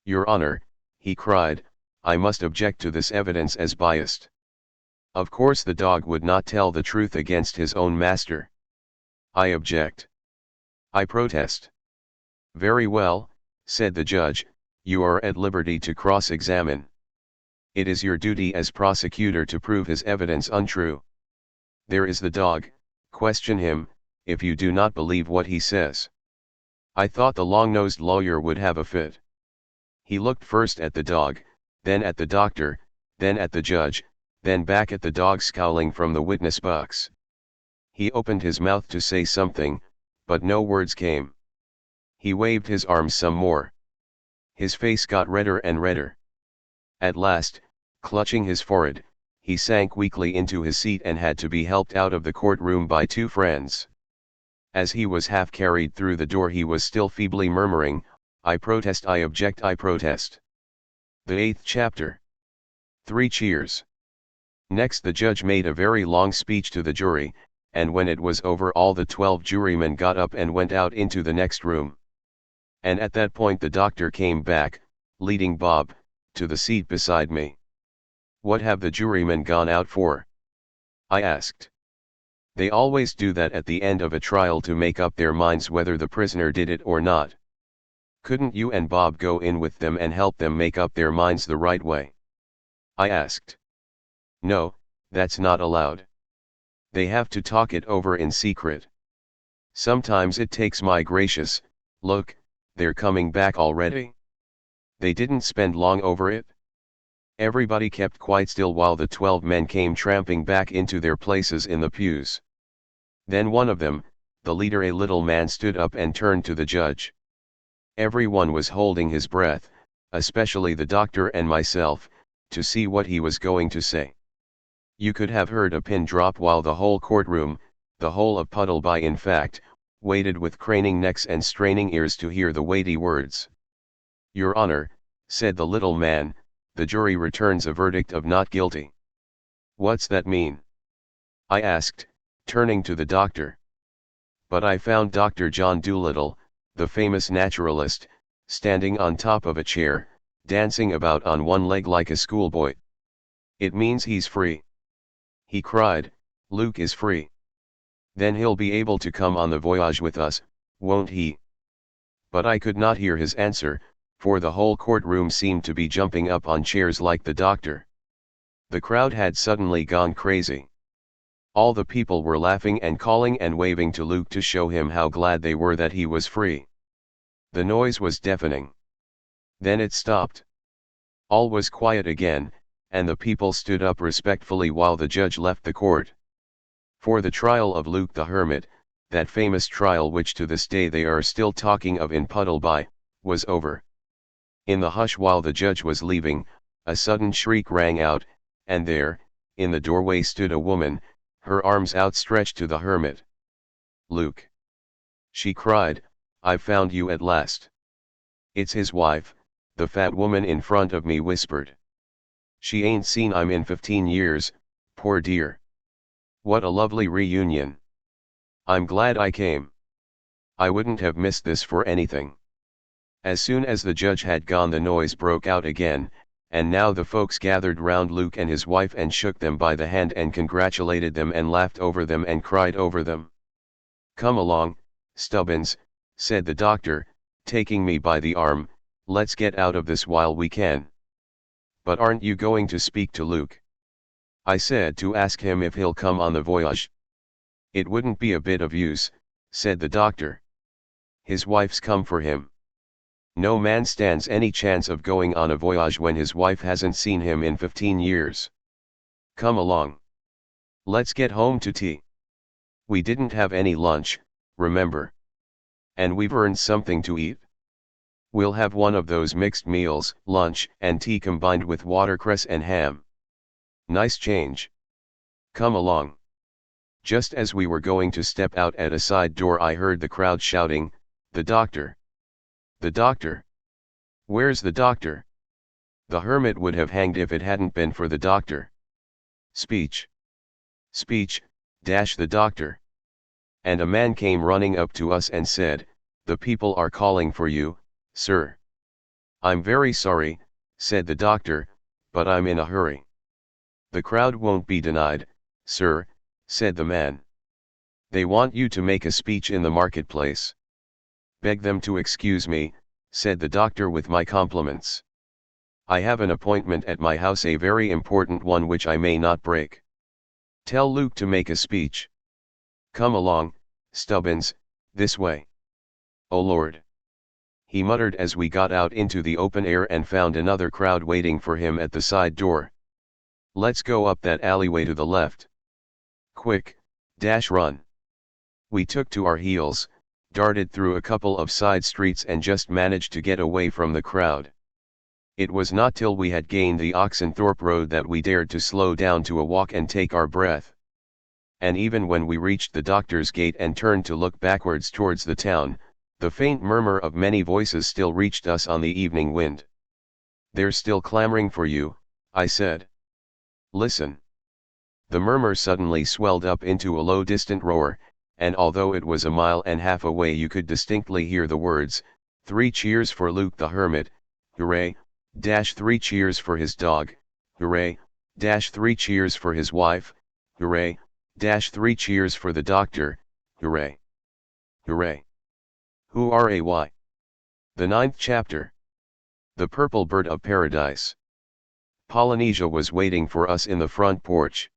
"Your Honor," he cried, "I must object to this evidence as biased. Of course the dog would not tell the truth against his own master. I object. I protest." "Very well," said the judge, "you are at liberty to cross-examine. It is your duty as prosecutor to prove his evidence untrue. There is the dog, question him, if you do not believe what he says." I thought the long-nosed lawyer would have a fit. He looked first at the dog, then at the doctor, then at the judge, then back at the dog, scowling from the witness box. He opened his mouth to say something, but no words came. He waved his arms some more. His face got redder and redder. At last, clutching his forehead, he sank weakly into his seat and had to be helped out of the courtroom by 2 friends. As he was half carried through the door, he was still feebly murmuring, "I protest, I object, I protest." The 8th chapter. 3 cheers. Next the judge made a very long speech to the jury, and when it was over all the 12 jurymen got up and went out into the next room. And at that point the doctor came back, leading Bob, to the seat beside me. "What have the jurymen gone out for?" I asked. "They always do that at the end of a trial to make up their minds whether the prisoner did it or not. Couldn't you and Bob go in with them and help them make up their minds the right way?" I asked. "No, that's not allowed. They have to talk it over in secret. Sometimes it takes, my gracious, look, they're coming back already. They didn't spend long over it." Everybody kept quite still while the 12 men came tramping back into their places in the pews. Then one of them, the leader, a little man, stood up and turned to the judge. Everyone was holding his breath, especially the doctor and myself, to see what he was going to say. You could have heard a pin drop while the whole courtroom, the whole of Puddleby in fact, waited with craning necks and straining ears to hear the weighty words. "Your Honor," said the little man, "the jury returns a verdict of not guilty." "What's that mean?" I asked, turning to the doctor. But I found Dr. John Dolittle, the famous naturalist, standing on top of a chair, dancing about on one leg like a schoolboy. "It means he's free," he cried. "Luke is free. Then he'll be able to come on the voyage with us, won't he?" But I could not hear his answer, for the whole courtroom seemed to be jumping up on chairs like the doctor. The crowd had suddenly gone crazy. All the people were laughing and calling and waving to Luke to show him how glad they were that he was free. The noise was deafening. Then it stopped. All was quiet again, and the people stood up respectfully while the judge left the court. For the trial of Luke the Hermit, that famous trial which to this day they are still talking of in Puddleby, was over. In the hush while the judge was leaving, a sudden shriek rang out, and there, in the doorway stood a woman, her arms outstretched to the hermit. "Luke!" she cried, "I've found you at last." "It's his wife," the fat woman in front of me whispered. "She ain't seen him in 15 years, poor dear. What a lovely reunion. I'm glad I came. I wouldn't have missed this for anything." As soon as the judge had gone, the noise broke out again, and now the folks gathered round Luke and his wife and shook them by the hand and congratulated them and laughed over them and cried over them. "Come along, Stubbins," said the doctor, taking me by the arm, "let's get out of this while we can." "But aren't you going to speak to Luke?" I said, "to ask him if he'll come on the voyage." "It wouldn't be a bit of use," said the doctor. "His wife's come for him. No man stands any chance of going on a voyage when his wife hasn't seen him in 15 years. Come along. Let's get home to tea. We didn't have any lunch, remember. And we've earned something to eat. We'll have one of those mixed meals, lunch and tea combined with watercress and ham. Nice change. Come along." Just as we were going to step out at a side door, I heard the crowd shouting, "The doctor! The doctor! Where's the doctor?" The hermit would have hanged if it hadn't been for the doctor. "Speech! Speech, dash the doctor!" And a man came running up to us and said, "The people are calling for you, sir." "I'm very sorry," said the doctor, "but I'm in a hurry." "The crowd won't be denied, sir," said the man. "They want you to make a speech in the marketplace." "Beg them to excuse me," said the doctor, "with my compliments. I have an appointment at my house, a very important one which I may not break. Tell Luke to make a speech. Come along, Stubbins, this way. Oh Lord!" he muttered as we got out into the open air and found another crowd waiting for him at the side door. "Let's go up that alleyway to the left. Quick, dash run." We took to our heels, darted through a couple of side streets and just managed to get away from the crowd. It was not till we had gained the Oxenthorpe Road that we dared to slow down to a walk and take our breath. And even when we reached the doctor's gate and turned to look backwards towards the town, the faint murmur of many voices still reached us on the evening wind. "They're still clamoring for you," I said. "Listen." The murmur suddenly swelled up into a low distant roar, and although it was a mile and a half away you could distinctly hear the words, "3 cheers for Luke the Hermit, hooray, 3 cheers for his dog, hooray, 3 cheers for his wife, hooray, 3 cheers for the doctor, hooray, hooray." Hooray! The 9th chapter. The Purple Bird of Paradise. Polynesia was waiting for us in the front porch.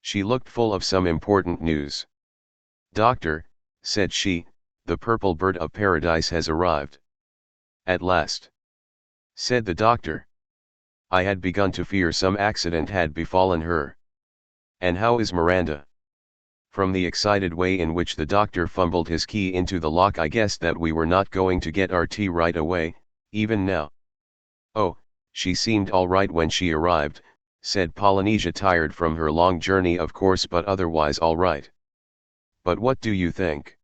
She looked full of some important news. "Doctor," said she, "the Purple Bird of Paradise has arrived." "At last," said the doctor. I had begun to fear some accident had befallen her. "And how is Miranda?" From the excited way in which the doctor fumbled his key into the lock I guessed that we were not going to get our tea right away, even now. "Oh, she seemed all right when she arrived," said Polynesia, "tired from her long journey of course, but otherwise all right." "But what do you think?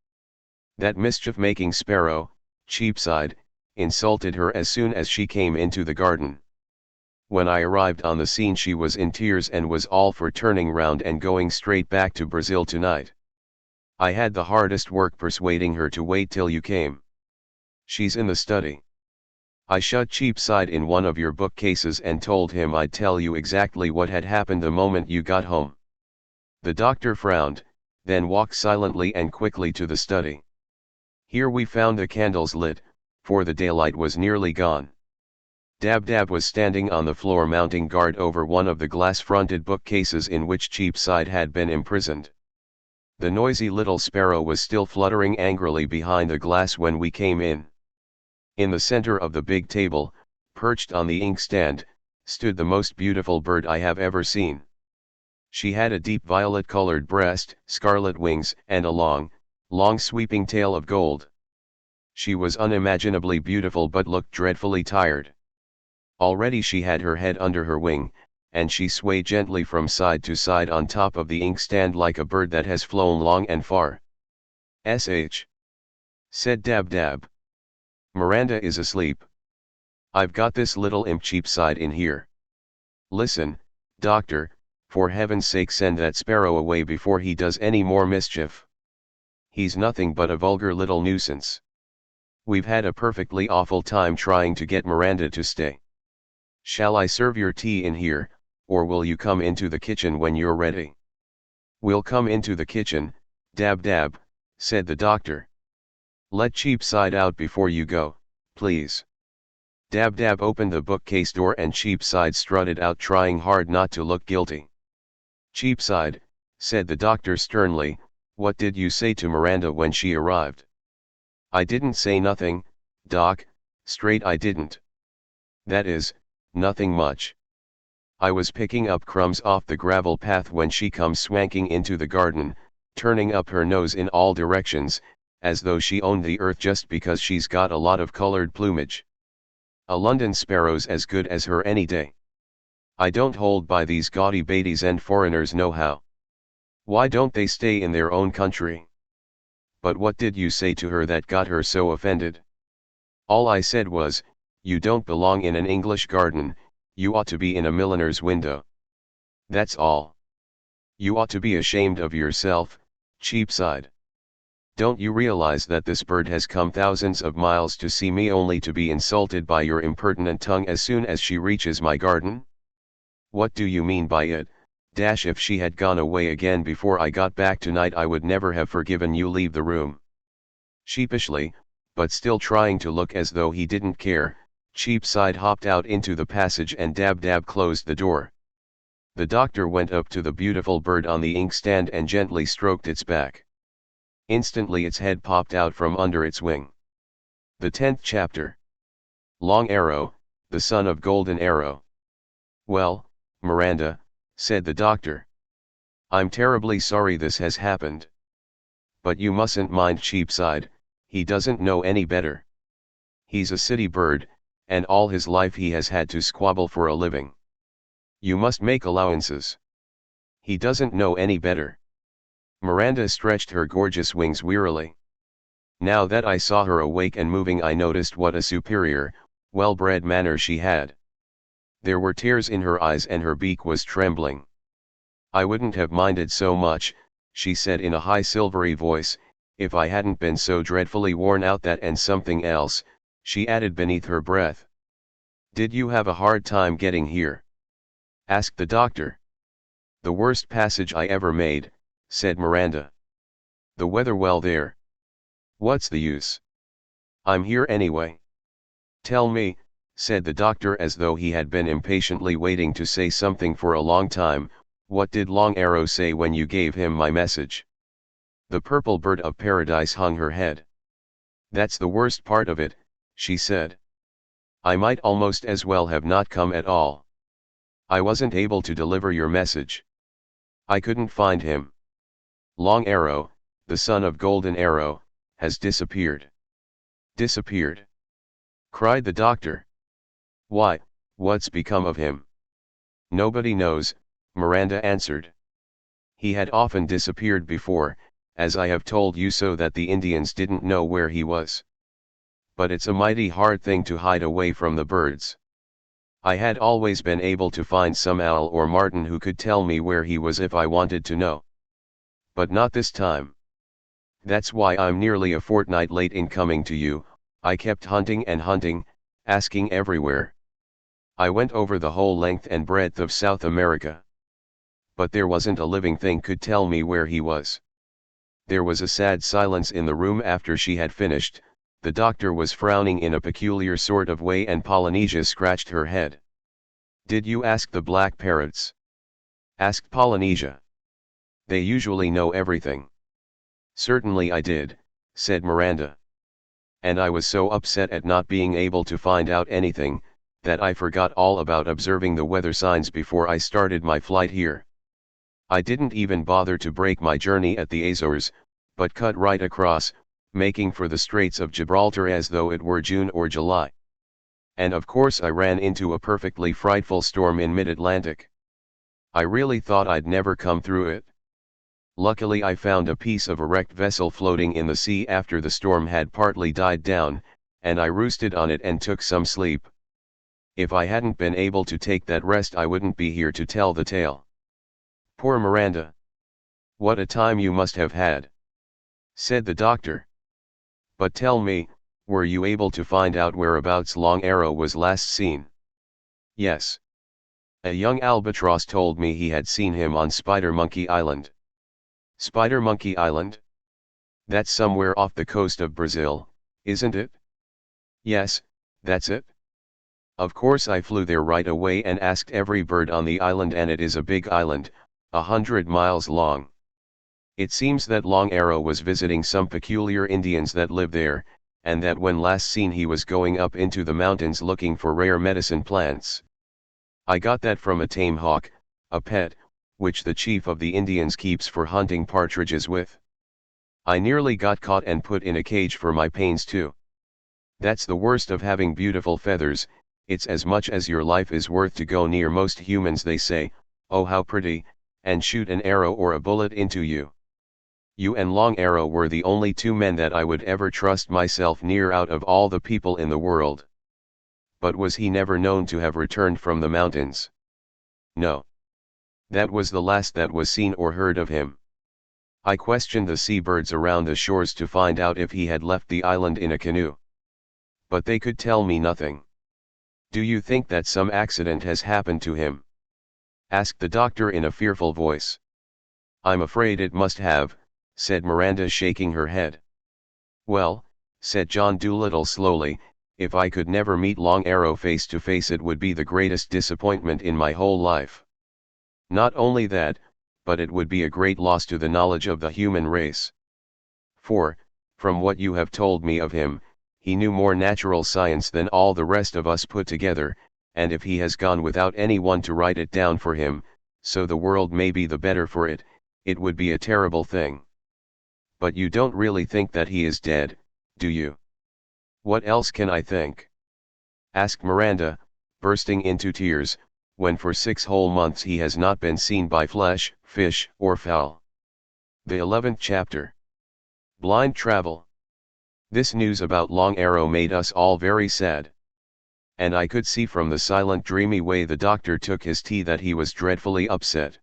That mischief-making sparrow, Cheapside, insulted her as soon as she came into the garden. When I arrived on the scene she was in tears and was all for turning round and going straight back to Brazil tonight. I had the hardest work persuading her to wait till you came. She's in the study. I shut Cheapside in one of your bookcases and told him I'd tell you exactly what had happened the moment you got home." The doctor frowned, then walked silently and quickly to the study. Here we found the candles lit, for the daylight was nearly gone. Dab-Dab was standing on the floor mounting guard over one of the glass-fronted bookcases in which Cheapside had been imprisoned. The noisy little sparrow was still fluttering angrily behind the glass when we came in. In the center of the big table, perched on the inkstand, stood the most beautiful bird I have ever seen. She had a deep violet-colored breast, scarlet wings, and a long, sweeping tail of gold. She was unimaginably beautiful but looked dreadfully tired. Already she had her head under her wing, and she swayed gently from side to side on top of the inkstand like a bird that has flown long and far. "Sh," said Dab-Dab. "Miranda is asleep. I've got this little imp Cheapside in here. Listen, doctor, for heaven's sake send that sparrow away before he does any more mischief. He's nothing but a vulgar little nuisance. We've had a perfectly awful time trying to get Miranda to stay. Shall I serve your tea in here, or will you come into the kitchen when you're ready?" "We'll come into the kitchen, Dab-Dab," said the doctor. "Let Cheapside out before you go, please." Dab-Dab opened the bookcase door and Cheapside strutted out trying hard not to look guilty. "Cheapside," said the doctor sternly, "what did you say to Miranda when she arrived?" "I didn't say nothing, Doc, straight I didn't. That is, nothing much. I was picking up crumbs off the gravel path when she comes swanking into the garden, turning up her nose in all directions, as though she owned the earth just because she's got a lot of colored plumage. A London sparrow's as good as her any day. I don't hold by these gaudy baities and foreigners nohow. Why don't they stay in their own country?" "But what did you say to her that got her so offended?" "All I said was, you don't belong in an English garden, you ought to be in a milliner's window. That's all. You ought to be ashamed of yourself, Cheapside. Don't you realize that this bird has come thousands of miles to see me only to be insulted by your impertinent tongue as soon as she reaches my garden? What do you mean by it? If she had gone away again before I got back tonight I would never have forgiven you. Leave the room." Sheepishly, but still trying to look as though he didn't care, Cheapside hopped out into the passage and Dab-Dab closed the door. The doctor went up to the beautiful bird on the inkstand and gently stroked its back. Instantly its head popped out from under its wing. The 10th chapter. Long Arrow, the son of Golden Arrow. "Well, Miranda," said the doctor. "I'm terribly sorry this has happened. But you mustn't mind Cheapside, he doesn't know any better. He's a city bird, and all his life he has had to squabble for a living. You must make allowances. He doesn't know any better." Miranda stretched her gorgeous wings wearily. Now that I saw her awake and moving I noticed what a superior, well-bred manner she had. There were tears in her eyes and her beak was trembling. "I wouldn't have minded so much," she said in a high silvery voice, "if I hadn't been so dreadfully worn out that and something else," she added beneath her breath. "Did you have a hard time getting here?" asked the doctor. "The worst passage I ever made," said Miranda. "The weather well there. What's the use? I'm here anyway." "Tell me," said the doctor as though he had been impatiently waiting to say something for a long time, "what did Long Arrow say when you gave him my message?" The purple bird of paradise hung her head. "That's the worst part of it," she said. "I might almost as well have not come at all. I wasn't able to deliver your message. I couldn't find him. Long Arrow, the son of Golden Arrow, has disappeared." "Disappeared?" cried the doctor. "Why, what's become of him?" "Nobody knows," Miranda answered. "He had often disappeared before, as I have told you, so that the Indians didn't know where he was. But it's a mighty hard thing to hide away from the birds. I had always been able to find some owl or martin who could tell me where he was if I wanted to know. But not this time. That's why I'm nearly a fortnight late in coming to you. I kept hunting and hunting, asking everywhere. I went over the whole length and breadth of South America. But there wasn't a living thing could tell me where he was." There was a sad silence in the room after she had finished, The doctor was frowning in a peculiar sort of way and Polynesia scratched her head. "Did you ask the black parrots?" asked Polynesia. "They usually know everything." "Certainly I did," said Miranda. "And I was so upset at not being able to find out anything, that I forgot all about observing the weather signs before I started my flight here. I didn't even bother to break my journey at the Azores, but cut right across, making for the Straits of Gibraltar as though it were June or July. And of course I ran into a perfectly frightful storm in mid-Atlantic. I really thought I'd never come through it. Luckily I found a piece of a wrecked vessel floating in the sea after the storm had partly died down, and I roosted on it and took some sleep. If I hadn't been able to take that rest I wouldn't be here to tell the tale." "Poor Miranda. What a time you must have had," said the doctor. "But tell me, were you able to find out whereabouts Long Arrow was last seen?" "Yes. A young albatross told me he had seen him on Spider Monkey Island." "Spider Monkey Island? That's somewhere off the coast of Brazil, isn't it?" "Yes, that's it. Of course I flew there right away and asked every bird on the island, and it is a big island, 100 miles long. It seems that Long Arrow was visiting some peculiar Indians that live there, and that when last seen he was going up into the mountains looking for rare medicine plants. I got that from a tame hawk, a pet, which the chief of the Indians keeps for hunting partridges with. I nearly got caught and put in a cage for my pains too. That's the worst of having beautiful feathers, it's as much as your life is worth to go near most humans. They say, 'Oh how pretty,' and shoot an arrow or a bullet into you. You and Long Arrow were the only two men that I would ever trust myself near out of all the people in the world." "But was he never known to have returned from the mountains?" "No. That was the last that was seen or heard of him. I questioned the seabirds around the shores to find out if he had left the island in a canoe. But they could tell me nothing." "Do you think that some accident has happened to him?" asked the doctor in a fearful voice. "I'm afraid it must have," said Miranda, shaking her head. "Well," said John Dolittle slowly, "if I could never meet Long Arrow face to face it would be the greatest disappointment in my whole life. Not only that, but it would be a great loss to the knowledge of the human race. For, from what you have told me of him, he knew more natural science than all the rest of us put together, and if he has gone without anyone to write it down for him, so the world may be the better for it, it would be a terrible thing. But you don't really think that he is dead, do you?" "What else can I think?" asked Miranda, bursting into tears, "when for 6 whole months he has not been seen by flesh, fish, or fowl." The 11th chapter. Blind Travel. This news about Long Arrow made us all very sad. And I could see from the silent dreamy way the doctor took his tea that he was dreadfully upset.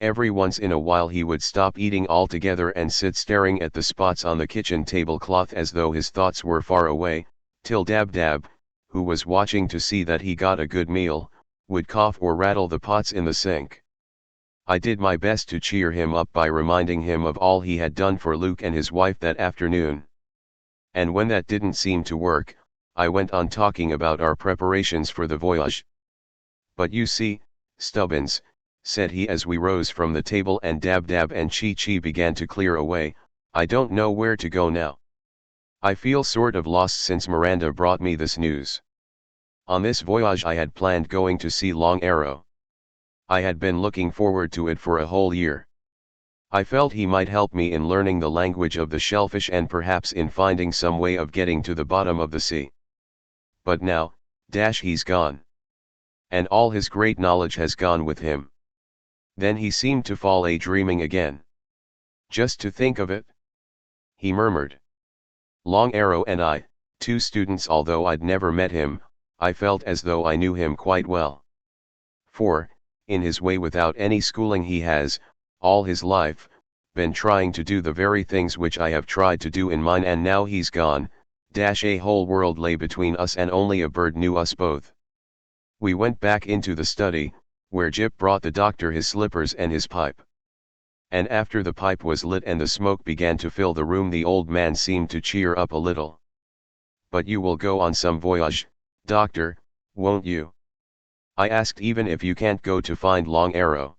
Every once in a while he would stop eating altogether and sit staring at the spots on the kitchen tablecloth as though his thoughts were far away, till Dab, who was watching to see that he got a good meal, would cough or rattle the pots in the sink. I did my best to cheer him up by reminding him of all he had done for Luke and his wife that afternoon. And when that didn't seem to work, I went on talking about our preparations for the voyage. "But you see, Stubbins," said he as we rose from the table and Dab and Chi began to clear away, "I don't know where to go now. I feel sort of lost since Miranda brought me this news. On this voyage I had planned going to see Long Arrow. I had been looking forward to it for a whole year. I felt he might help me in learning the language of the shellfish and perhaps in finding some way of getting to the bottom of the sea. But now, he's gone. And all his great knowledge has gone with him." Then he seemed to fall a dreaming again. "Just to think of it," he murmured. "Long Arrow and I, 2 students, although I'd never met him, I felt as though I knew him quite well. For, in his way without any schooling he has, all his life, been trying to do the very things which I have tried to do in mine, and now he's gone, a whole world lay between us and only a bird knew us both." We went back into the study, where Jip brought the doctor his slippers and his pipe. And after the pipe was lit and the smoke began to fill the room, the old man seemed to cheer up a little. "But you will go on some voyage, doctor, won't you?" I asked. "Even if you can't go to find Long Arrow?"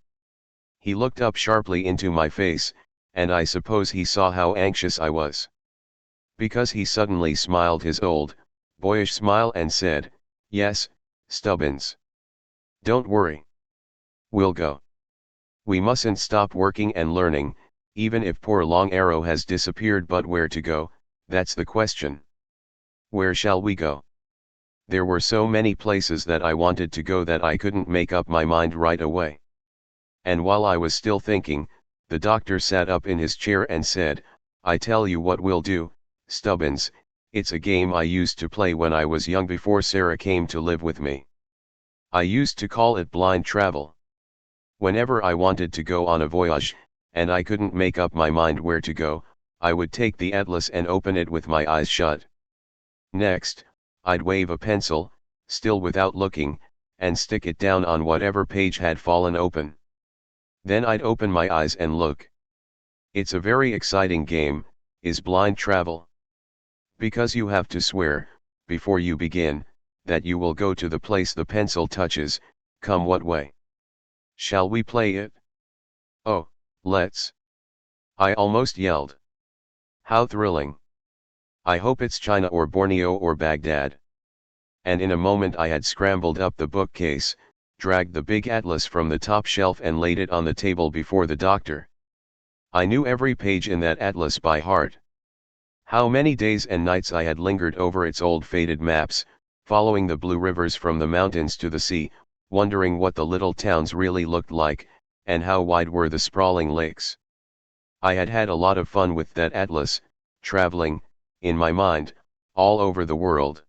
He looked up sharply into my face, and I suppose he saw how anxious I was. Because he suddenly smiled his old, boyish smile and said, "Yes, Stubbins. Don't worry. We'll go. We mustn't stop working and learning, even if poor Long Arrow has disappeared. But where to go, that's the question. Where shall we go?" There were so many places that I wanted to go that I couldn't make up my mind right away. And while I was still thinking, the doctor sat up in his chair and said, "I tell you what we'll do, Stubbins, it's a game I used to play when I was young before Sarah came to live with me. I used to call it blind travel. Whenever I wanted to go on a voyage, and I couldn't make up my mind where to go, I would take the atlas and open it with my eyes shut. Next, I'd wave a pencil, still without looking, and stick it down on whatever page had fallen open. Then I'd open my eyes and look. It's a very exciting game, is blind travel. Because you have to swear, before you begin, that you will go to the place the pencil touches, come what way. Shall we play it?" "Oh, let's!" I almost yelled. "How thrilling! I hope it's China or Borneo or Baghdad." And in a moment I had scrambled up the bookcase, dragged the big atlas from the top shelf and laid it on the table before the doctor. I knew every page in that atlas by heart. How many days and nights I had lingered over its old faded maps, following the blue rivers from the mountains to the sea, wondering what the little towns really looked like, and how wide were the sprawling lakes. I had had a lot of fun with that atlas, traveling, in my mind, all over the world.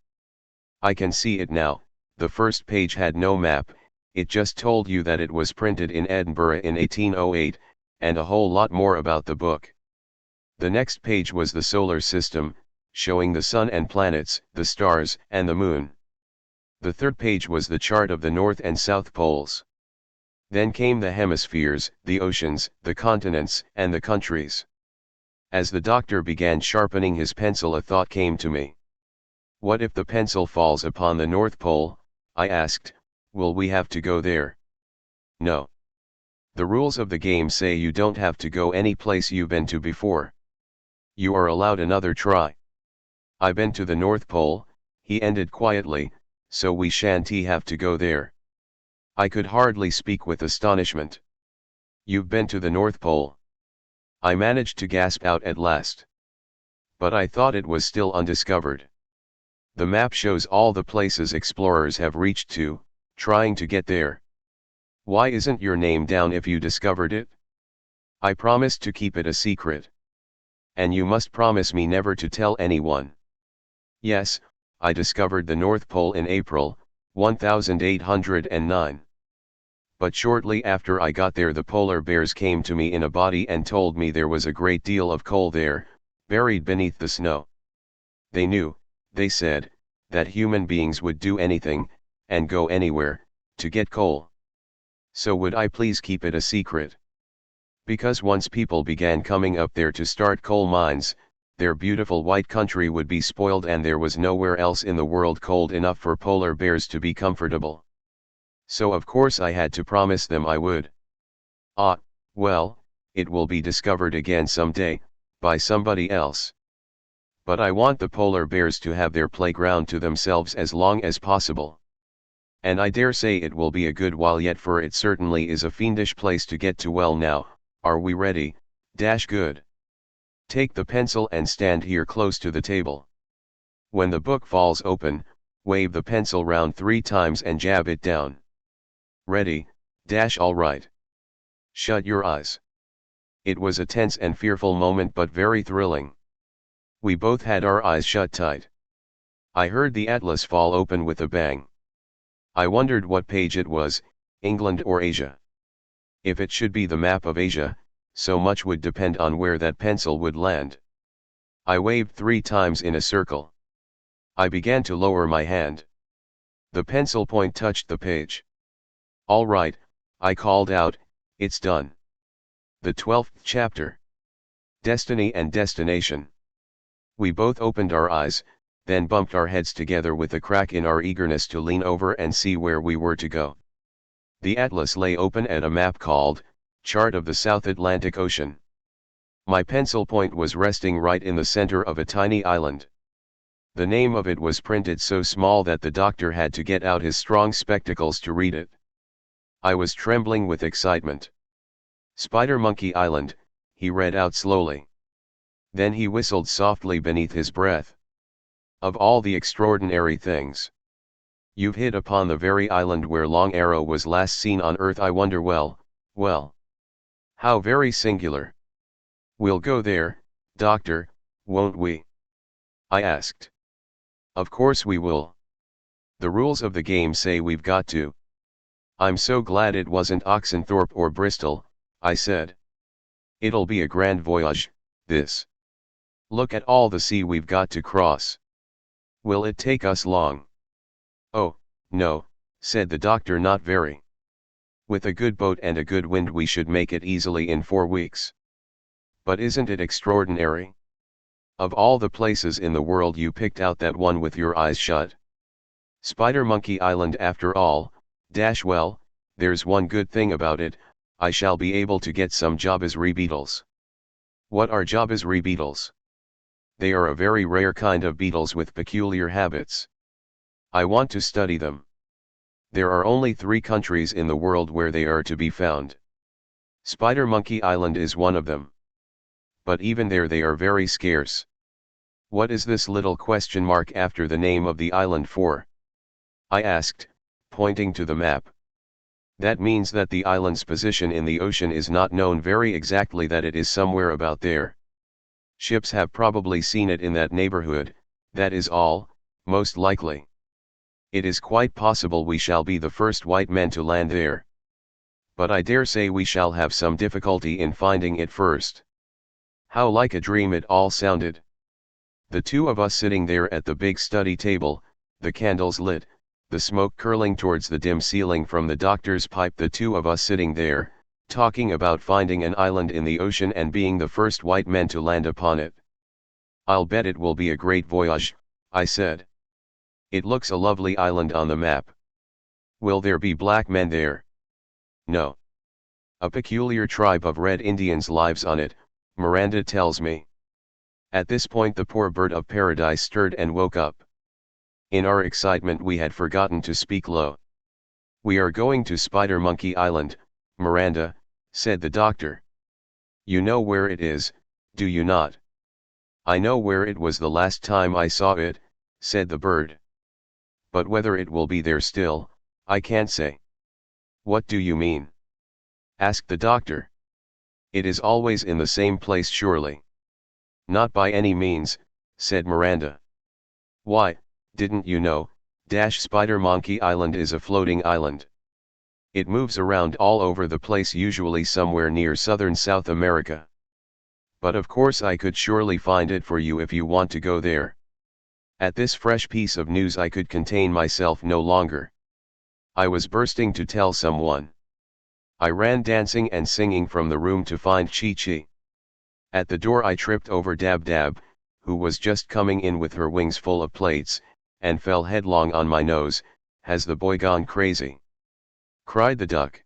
I can see it now. The first page had no map, it just told you that it was printed in Edinburgh in 1808, and a whole lot more about the book. The next page was the solar system, showing the sun and planets, the stars, and the moon. The third page was the chart of the North and South Poles. Then came the hemispheres, the oceans, the continents, and the countries. As the doctor began sharpening his pencil, a thought came to me. "What if the pencil falls upon the North Pole?" I asked. "Will we have to go there?" "No. The rules of the game say you don't have to go any place you've been to before. You are allowed another try. I've been to the North Pole," he ended quietly, "so we shan't have to go there." I could hardly speak with astonishment. "You've been to the North Pole?" I managed to gasp out at last. "But I thought it was still undiscovered. The map shows all the places explorers have reached to, trying to get there. Why isn't your name down if you discovered it?" "I promised to keep it a secret." "And you must promise me never to tell anyone." "Yes, I discovered the North Pole in April, 1809. But shortly after I got there the polar bears came to me in a body and told me there was a great deal of coal there, buried beneath the snow. They knew, they said, that human beings would do anything, and go anywhere, to get coal. So would I please keep it a secret? Because once people began coming up there to start coal mines, their beautiful white country would be spoiled and there was nowhere else in the world cold enough for polar bears to be comfortable. So of course I had to promise them I would. Ah, well, it will be discovered again someday, by somebody else. But I want the polar bears to have their playground to themselves as long as possible. And I dare say it will be a good while yet, for it certainly is a fiendish place to get to. Well now, are we ready? Good. Take the pencil and stand here close to the table. When the book falls open, wave the pencil round 3 times and jab it down. Ready? All right. Shut your eyes. It was a tense and fearful moment, but very thrilling. We both had our eyes shut tight. I heard the atlas fall open with a bang. I wondered what page it was, England or Asia. If it should be the map of Asia, so much would depend on where that pencil would land. I waved 3 times in a circle. I began to lower my hand. The pencil point touched the page. "All right," I called out, "it's done." The 12th chapter. Destiny and Destination. We both opened our eyes, then bumped our heads together with a crack in our eagerness to lean over and see where we were to go. The atlas lay open at a map called, Chart of the South Atlantic Ocean. My pencil point was resting right in the center of a tiny island. The name of it was printed so small that the doctor had to get out his strong spectacles to read it. I was trembling with excitement. Spider Monkey Island, he read out slowly. Then he whistled softly beneath his breath. Of all the extraordinary things. You've hit upon the very island where Long Arrow was last seen on Earth. I wonder, well. How very singular. We'll go there, Doctor, won't we? I asked. Of course we will. The rules of the game say we've got to. I'm so glad it wasn't Oxenthorpe or Bristol, I said. It'll be a grand voyage, this. Look at all the sea we've got to cross. Will it take us long? Oh, no, said the doctor, not very. With a good boat and a good wind we should make it easily in 4 weeks. But isn't it extraordinary? Of all the places in the world you picked out that one with your eyes shut. Spider Monkey Island after all, well, there's one good thing about it, I shall be able to get some Jabizri beetles. What are Jabizri beetles? They are a very rare kind of beetles with peculiar habits. I want to study them. There are only 3 countries in the world where they are to be found. Spider Monkey Island is one of them. But even there they are very scarce. What is this little question mark after the name of the island for? I asked, pointing to the map. That means that the island's position in the ocean is not known very exactly, that it is somewhere about there. Ships have probably seen it in that neighborhood, that is all, most likely. It is quite possible we shall be the first white men to land there. But I dare say we shall have some difficulty in finding it first. How like a dream it all sounded. The 2 of us sitting there at the big study table, the candles lit, the smoke curling towards the dim ceiling from the doctor's pipe, the 2 of us sitting there, talking about finding an island in the ocean and being the first white men to land upon it. I'll bet it will be a great voyage, I said. It looks a lovely island on the map. Will there be black men there? No. A peculiar tribe of red Indians lives on it, Miranda tells me. At this point the poor bird of paradise stirred and woke up. In our excitement we had forgotten to speak low. We are going to Spider Monkey Island, Miranda, said the doctor. You know where it is, do you not? I know where it was the last time I saw it, said the bird. But whether it will be there still, I can't say. What do you mean? Asked the doctor. It is always in the same place surely. Not by any means, said Miranda. Why, didn't you know, Spider Monkey Island is a floating island. It moves around all over the place, usually somewhere near southern South America. But of course I could surely find it for you if you want to go there. At this fresh piece of news I could contain myself no longer. I was bursting to tell someone. I ran dancing and singing from the room to find Chi-Chi. At the door I tripped over Dab-Dab, who was just coming in with her wings full of plates, and fell headlong on my nose. Has the boy gone crazy? Cried the duck.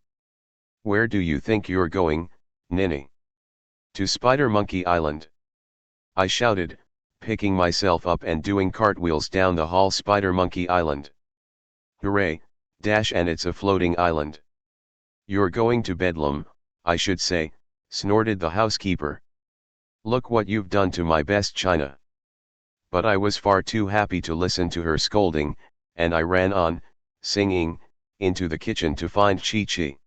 Where do you think you're going, Ninny? To Spider Monkey Island. I shouted, picking myself up and doing cartwheels down the hall. Spider Monkey Island. Hooray, and it's a floating island. You're going to Bedlam, I should say, snorted the housekeeper. Look what you've done to my best china. But I was far too happy to listen to her scolding, and I ran on, singing, into the kitchen to find Chi-Chi.